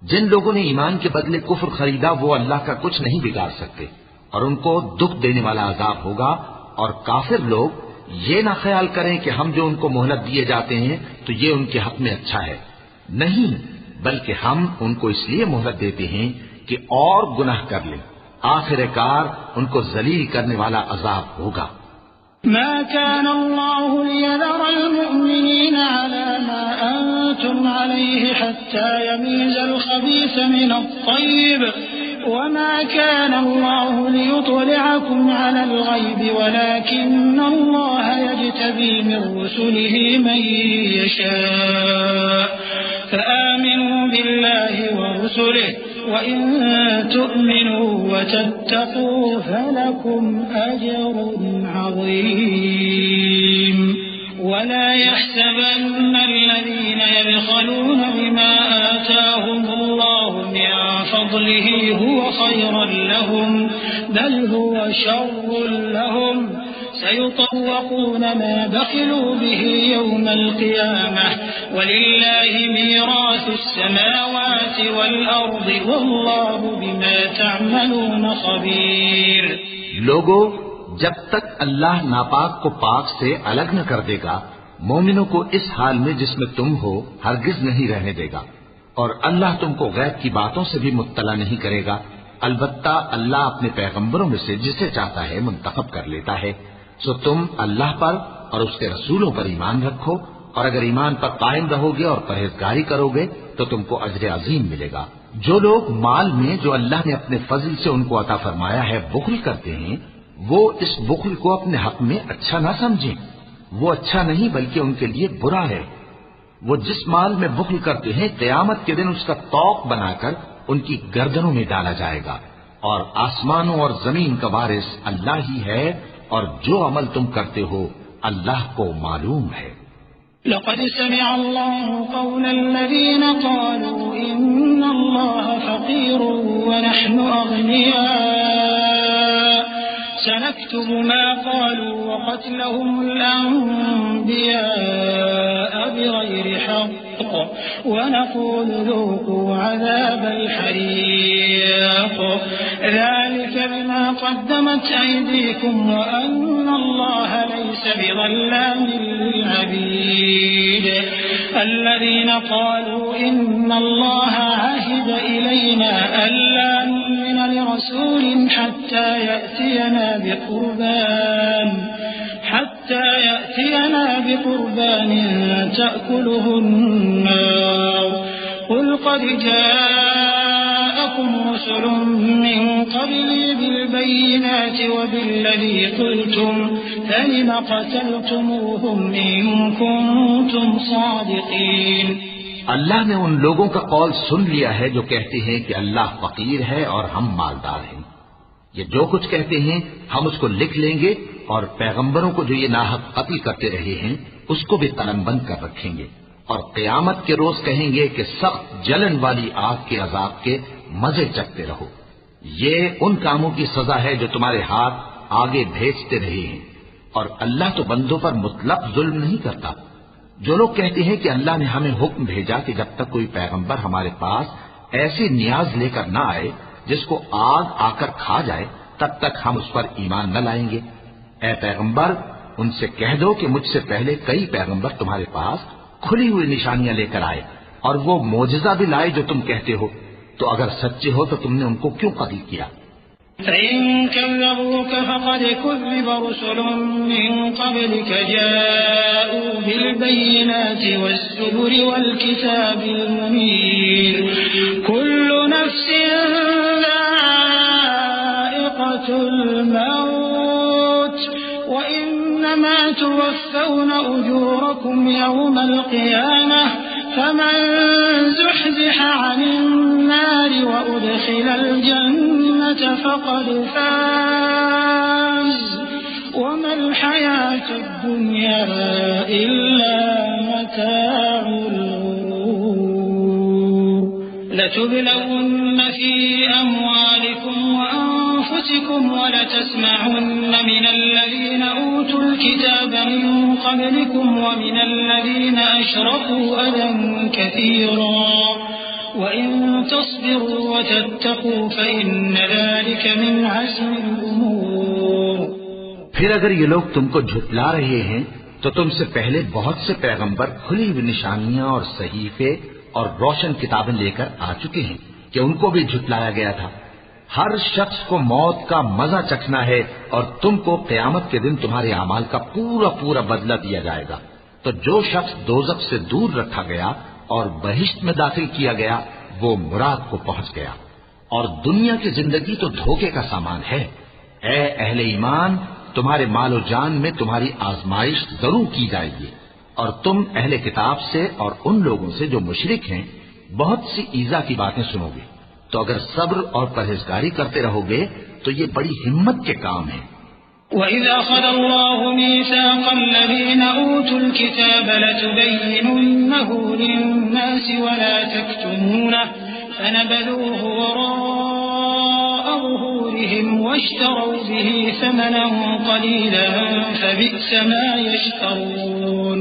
جن لوگوں نے ایمان کے بدلے کفر خریدا وہ اللہ کا کچھ نہیں بگاڑ سکتے، اور ان کو دکھ دینے والا عذاب ہوگا۔ اور کافر لوگ یہ نہ خیال کریں کہ ہم جو ان کو مہلت دیے جاتے ہیں تو یہ ان کے حق میں اچھا ہے، نہیں، بلکہ ہم ان کو اس لیے مہلت دیتے ہیں کہ اور گناہ کر لیں، آخر کار ان کو ذلیل کرنے والا عذاب ہوگا۔ ما كان الله ليذر المؤمنين على ما أنتم عليه حتى يميز الخبيث من الطيب وما كان الله ليطلعكم على الغيب ولكن الله يجتبي من رسله من يشاء فآمنوا بالله ورسله وإن تؤمنوا وتتقوا فلكم أجر عظيم ولا يحسبن الذين يبخلون بما آتاهم الله من فضله هو خيرا لهم بل هو شر لهم سيطوقون ما بخلوا به يوم القيامة ولله ميراث السماوات والأرض والله بما تعملون خبير۔ لوگو، جب تک اللہ ناپاک کو پاک سے الگ نہ کر دے گا مومنوں کو اس حال میں جس میں تم ہو ہرگز نہیں رہنے دے گا، اور اللہ تم کو غیب کی باتوں سے بھی مطلع نہیں کرے گا۔ البتہ اللہ اپنے پیغمبروں میں سے جسے چاہتا ہے منتخب کر لیتا ہے۔ سو تم اللہ پر اور اس کے رسولوں پر ایمان رکھو، اور اگر ایمان پر قائم رہو گے اور پرہیزگاری کرو گے تو تم کو اجر عظیم ملے گا، جو لوگ مال میں جو اللہ نے اپنے فضل سے ان کو عطا فرمایا ہے بخل کرتے ہیں، وہ اس بخل کو اپنے حق میں اچھا نہ سمجھیں، وہ اچھا نہیں بلکہ ان کے لیے برا ہے۔ وہ جس مال میں بخل کرتے ہیں قیامت کے دن اس کا طوق بنا کر ان کی گردنوں میں ڈالا جائے گا، اور آسمانوں اور زمین کا وارث اللہ ہی ہے، اور جو عمل تم کرتے ہو اللہ کو معلوم ہے۔ لقد سمع الله قول الذين قالوا إن الله فقير ونحن أغنياء سنكتب ما قالوا وقتلهم الأنبياء بغير حق ونقول ذوقوا عذاب الحريق ذلك بما قدمت أيديكم وأن الله ليس بظلام للعبيد الذين قالوا إن الله عهد إلينا ألا نؤمن لرسول حتى يأتينا بقربان تأكله النار قل قد جاءكم رسل من قبلي بالبينات وبالذي قلتم فلم قتلتموهم إن كنتم صادقين۔ اللہ نے ان لوگوں کا قول سن لیا ہے جو کہتے ہیں کہ اللہ فقیر ہے اور ہم مالدار ہیں۔ یہ جو کچھ کہتے ہیں ہم اس کو لکھ لیں گے، اور پیغمبروں کو جو یہ ناحق قتل کرتے رہے ہیں اس کو بھی قلم بند کر رکھیں گے، اور قیامت کے روز کہیں گے کہ سخت جلن والی آگ کے عذاب کے مزے چکھتے رہو۔ یہ ان کاموں کی سزا ہے جو تمہارے ہاتھ آگے بھیجتے رہے ہیں، اور اللہ تو بندوں پر مطلق ظلم نہیں کرتا۔ جو لوگ کہتے ہیں کہ اللہ نے ہمیں حکم بھیجا کہ جب تک کوئی پیغمبر ہمارے پاس ایسی نیاز لے کر نہ آئے جس کو آگ آ کر کھا جائے تب تک ہم اس پر ایمان نہ لائیں گے، اے پیغمبر ان سے کہہ دو کہ مجھ سے پہلے کئی پیغمبر تمہارے پاس کھلی ہوئی نشانیاں لے کر آئے اور وہ معجزہ بھی لائے جو تم کہتے ہو، تو اگر سچے ہو تو تم نے ان کو کیوں قتل کیا؟ فإن كذبوك فقد كذب رسل من قبلك جاءوا بالبينات والزبر والكتاب المنير كل نفس ذائقة الموت وإنما توفون أجوركم يوم القيامة فمن زحزح عن النار وأدخل الجنة فقد فاز وما الحياة الدنيا إلا متاع الغرور لتبلون في أموالكم وأنفسكم ولتسمعن من الذين أوتوا الكتاب من قبلكم ومن الذين أشركوا أذى كثيرا وإن تصبروا وتتقوا فإن ذلك من عزم الأمور۔ پھر اگر یہ لوگ تم کو جھٹلا رہے ہیں تو تم سے پہلے بہت سے پیغمبر کھلی ہوئی نشانیاں اور صحیفے اور روشن کتابیں لے کر آ چکے ہیں کہ ان کو بھی جھٹلایا گیا تھا۔ ہر شخص کو موت کا مزہ چکھنا ہے، اور تم کو قیامت کے دن تمہارے اعمال کا پورا پورا بدلہ دیا جائے گا۔ تو جو شخص دوزخ سے دور رکھا گیا اور بہشت میں داخل کیا گیا وہ مراد کو پہنچ گیا، اور دنیا کی زندگی تو دھوکے کا سامان ہے۔ اے اہل ایمان، تمہارے مال و جان میں تمہاری آزمائش ضرور کی جائے گی، اور تم اہل کتاب سے اور ان لوگوں سے جو مشرک ہیں بہت سی ایذا کی باتیں سنو گے، تو اگر صبر اور پرہیزگاری کرتے رہو گے تو یہ بڑی ہمت کے کام ہیں۔ وَإِذْ أَخَذَ اللَّهُ مِيثَاقَ الَّذِينَ أُوتُوا الْكِتَابَ لَتُبَيِّنُنَّهُ لِلنَّاسِ وَلَا تَكْتُمُونَهُ فَنَبَذُوهُ وَرَاءَ ظُهُورِهِمْ وَاشْتَرَوْا بِهِ ثَمَنًا قَلِيلًا فَبِئْسَ مَا يَشْتَرُونَ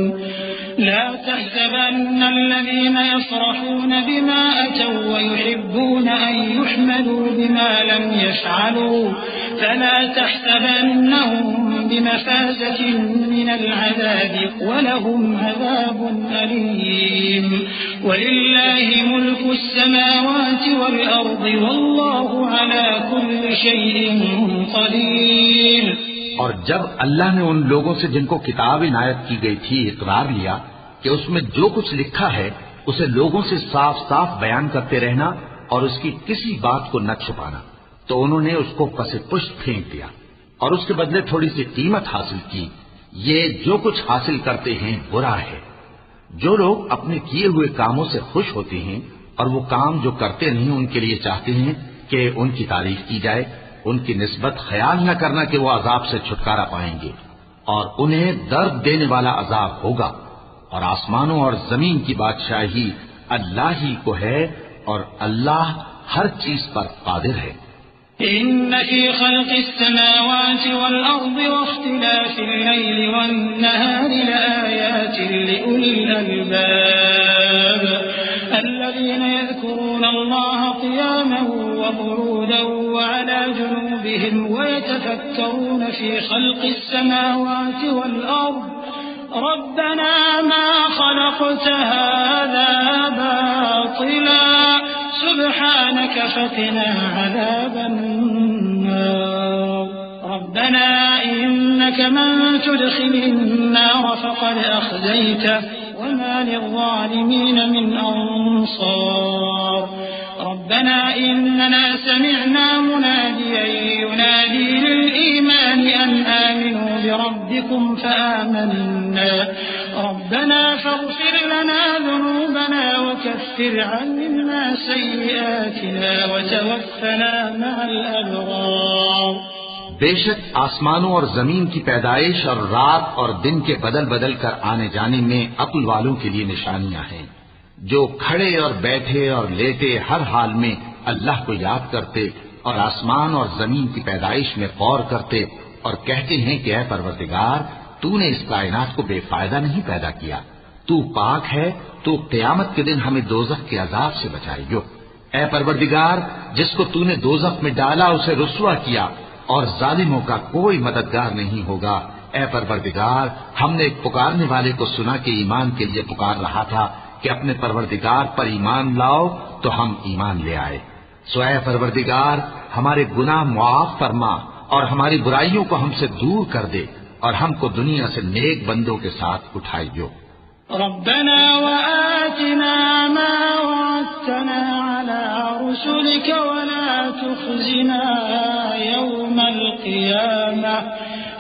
لا تحسبن الذين يفرحون بما أتوا ويحبون أن يحمدوا بما لم يفعلوا فلا تحسبنهم بمفازة من العذاب ولهم عذاب أليم ولله ملك السماوات والأرض والله على كل شيء قدير۔ اور جب اللہ نے ان لوگوں سے جن کو کتاب عنایت کی گئی تھی اقرار لیا کہ اس میں جو کچھ لکھا ہے اسے لوگوں سے صاف صاف بیان کرتے رہنا اور اس کی کسی بات کو نہ چھپانا، تو انہوں نے اس کو پس پشت پھینک دیا اور اس کے بدلے تھوڑی سی قیمت حاصل کی۔ یہ جو کچھ حاصل کرتے ہیں برا ہے۔ جو لوگ اپنے کیے ہوئے کاموں سے خوش ہوتے ہیں اور وہ کام جو کرتے نہیں ان کے لیے چاہتے ہیں کہ ان کی تعریف کی جائے، ان کی نسبت خیال نہ کرنا کہ وہ عذاب سے چھٹکارا پائیں گے، اور انہیں درد دینے والا عذاب ہوگا۔ اور آسمانوں اور زمین کی بادشاہی اللہ ہی کو ہے، اور اللہ ہر چیز پر قادر ہے۔ إن في خلق السماوات والأرض واختلاف الليل والنهار لآيات لأولي الألباب الذين يذكرون الله قياما وقعودا وعلى جنوبهم ويتفكرون في خلق السماوات والأرض ربنا ما خلقت هذا باطلا سبحانك فقنا عذاب النار ربنا إنك من تدخل النار فقد أخزيته وما للظالمين من أنصار ربنا إننا سمعنا مناديا ينادي للإيمان أن آمنوا بربكم فآمنا ربنا فاغفر لنا ذنوبنا وكفر عنا سيئاتنا وتوفنا مع الأبرار۔ بے شک آسمانوں اور زمین کی پیدائش اور رات اور دن کے بدل بدل کر آنے جانے میں عقل والوں کے لیے نشانیاں ہیں، جو کھڑے اور بیٹھے اور لیٹے ہر حال میں اللہ کو یاد کرتے اور آسمان اور زمین کی پیدائش میں غور کرتے اور کہتے ہیں کہ اے پروردگار، تو نے اس کائنات کو بے فائدہ نہیں پیدا کیا، تو پاک ہے، تو قیامت کے دن ہمیں دوزخ کے عذاب سے بچائیو۔ اے پروردگار، جس کو تو نے دوزخ میں ڈالا اسے رسوا کیا، اور ظالموں کا کوئی مددگار نہیں ہوگا۔ اے پروردگار، ہم نے ایک پکارنے والے کو سنا کہ ایمان کے لیے پکار رہا تھا کہ اپنے پروردگار پر ایمان لاؤ، تو ہم ایمان لے آئے۔ سو اے پروردگار، ہمارے گناہ معاف فرما اور ہماری برائیوں کو ہم سے دور کر دے، اور ہم کو دنیا سے نیک بندوں کے ساتھ اٹھائیو۔ ربنا وآتنا ما وعدتنا على رسلك ولا تخزنا يوم القيامة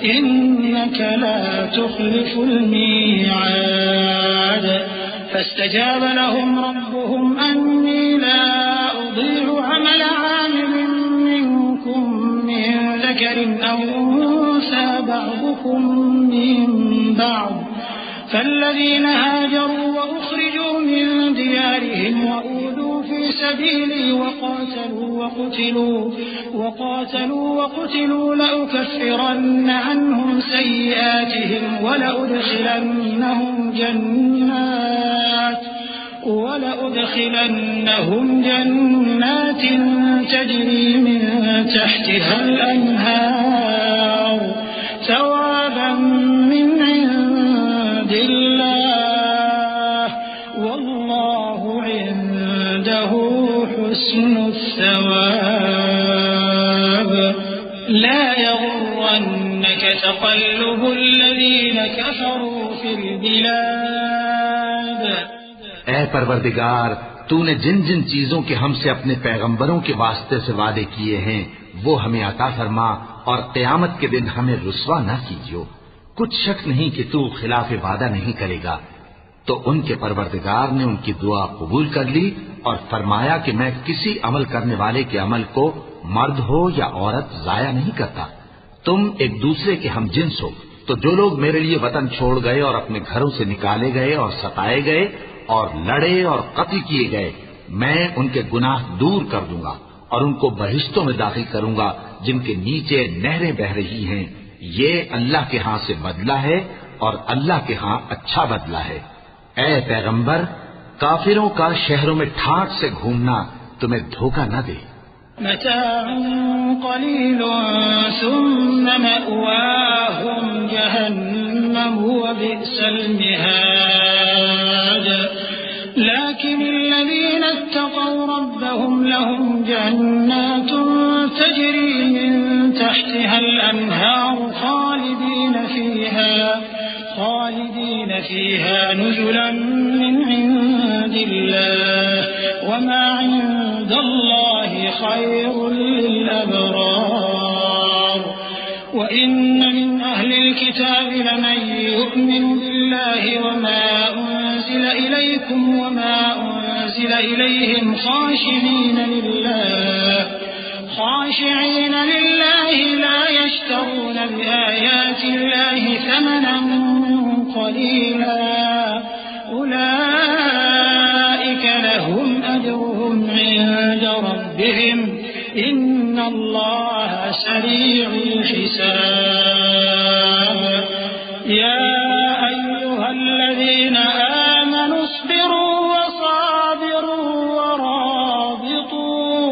إنك لا تخلف الميعاد فاستجاب لهم ربهم أني لا أضيع عمل عامل منكم من ذكر أو أنثى بعضكم من بعض فالذين هاجروا وأخرجوا من ديارهم وأوذوا في سبيلي وقاتلوا لأكفرن عنهم سيئاتهم ولأدخلنهم جنات تجري من تحتها الأنهار ثوابا من عند الله والله عنده حسن الثواب لا يغرنك تقلب الذين كفروا في البلاد۔ اے پروردگار، تو نے جن جن چیزوں کے ہم سے اپنے پیغمبروں کے واسطے سے وعدے کیے ہیں وہ ہمیں عطا فرما، اور قیامت کے دن ہمیں رسوا نہ کیجیو۔ کچھ شک نہیں کہ تو خلاف وعدہ نہیں کرے گا۔ تو ان کے پروردگار نے ان کی دعا قبول کر لی اور فرمایا کہ میں کسی عمل کرنے والے کے عمل کو مرد ہو یا عورت ضائع نہیں کرتا۔ تم ایک دوسرے کے ہم جنس ہو، تو جو لوگ میرے لیے وطن چھوڑ گئے اور اپنے گھروں سے نکالے گئے اور ستائے گئے اور لڑے اور قتل کیے گئے، میں ان کے گناہ دور کر دوں گا اور ان کو بہشتوں میں داخل کروں گا جن کے نیچے نہریں بہ رہی ہیں۔ یہ اللہ کے ہاں سے بدلہ ہے اور اللہ کے ہاں اچھا بدلہ ہے۔ اے پیغمبر، کافروں کا شہروں میں ٹھاٹ سے گھومنا تمہیں دھوکہ نہ دے۔ متاع قليل ثم مأواهم جهنم وبئس المهاد لكن الذين اتقوا ربهم لهم جنات تجري من تحتها الأنهار خالدين فيها فيها نزلا من عند الله وما عند الله خير للأبرار وإن من أهل الكتاب لمن يؤمن بالله وما أنزل إليكم وما أنزل إليهم خاشعين لله لا يشترون بآيات الله ثمنا قليلا أولئك لهم أجرهم عند ربهم إن الله سريع الحساب يا أيها الذين آمنوا اصبروا وصابروا ورابطوا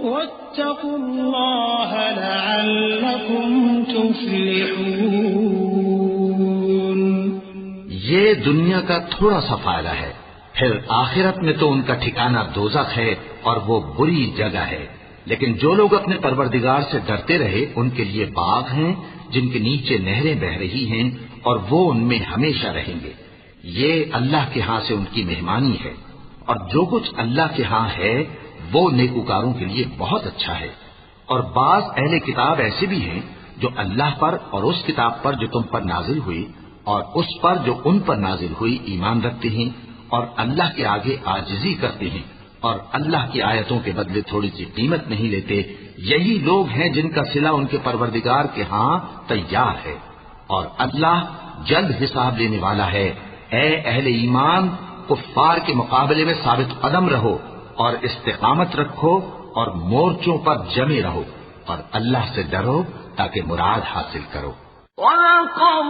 واتقوا الله لعلكم تفلحون. یہ دنیا کا تھوڑا سا فائدہ ہے، پھر آخرت میں تو ان کا ٹھکانہ دوزخ ہے اور وہ بری جگہ ہے. لیکن جو لوگ اپنے پروردگار سے ڈرتے رہے ان کے لیے باغ ہیں جن کے نیچے نہریں بہ رہی ہیں اور وہ ان میں ہمیشہ رہیں گے. یہ اللہ کے ہاں سے ان کی مہمانی ہے، اور جو کچھ اللہ کے ہاں ہے وہ نیکوکاروں کے لیے بہت اچھا ہے. اور بعض اہل کتاب ایسے بھی ہیں جو اللہ پر اور اس کتاب پر جو تم پر نازل ہوئی اور اس پر جو ان پر نازل ہوئی ایمان رکھتے ہیں اور اللہ کے آگے عاجزی کرتے ہیں اور اللہ کی آیتوں کے بدلے تھوڑی سی قیمت نہیں لیتے. یہی لوگ ہیں جن کا صلہ ان کے پروردگار کے ہاں تیار ہے، اور اللہ جلد حساب لینے والا ہے. اے اہل ایمان، کفار کے مقابلے میں ثابت قدم رہو اور استقامت رکھو اور مورچوں پر جمے رہو اور اللہ سے ڈرو تاکہ مراد حاصل کرو. وَلَقَدْ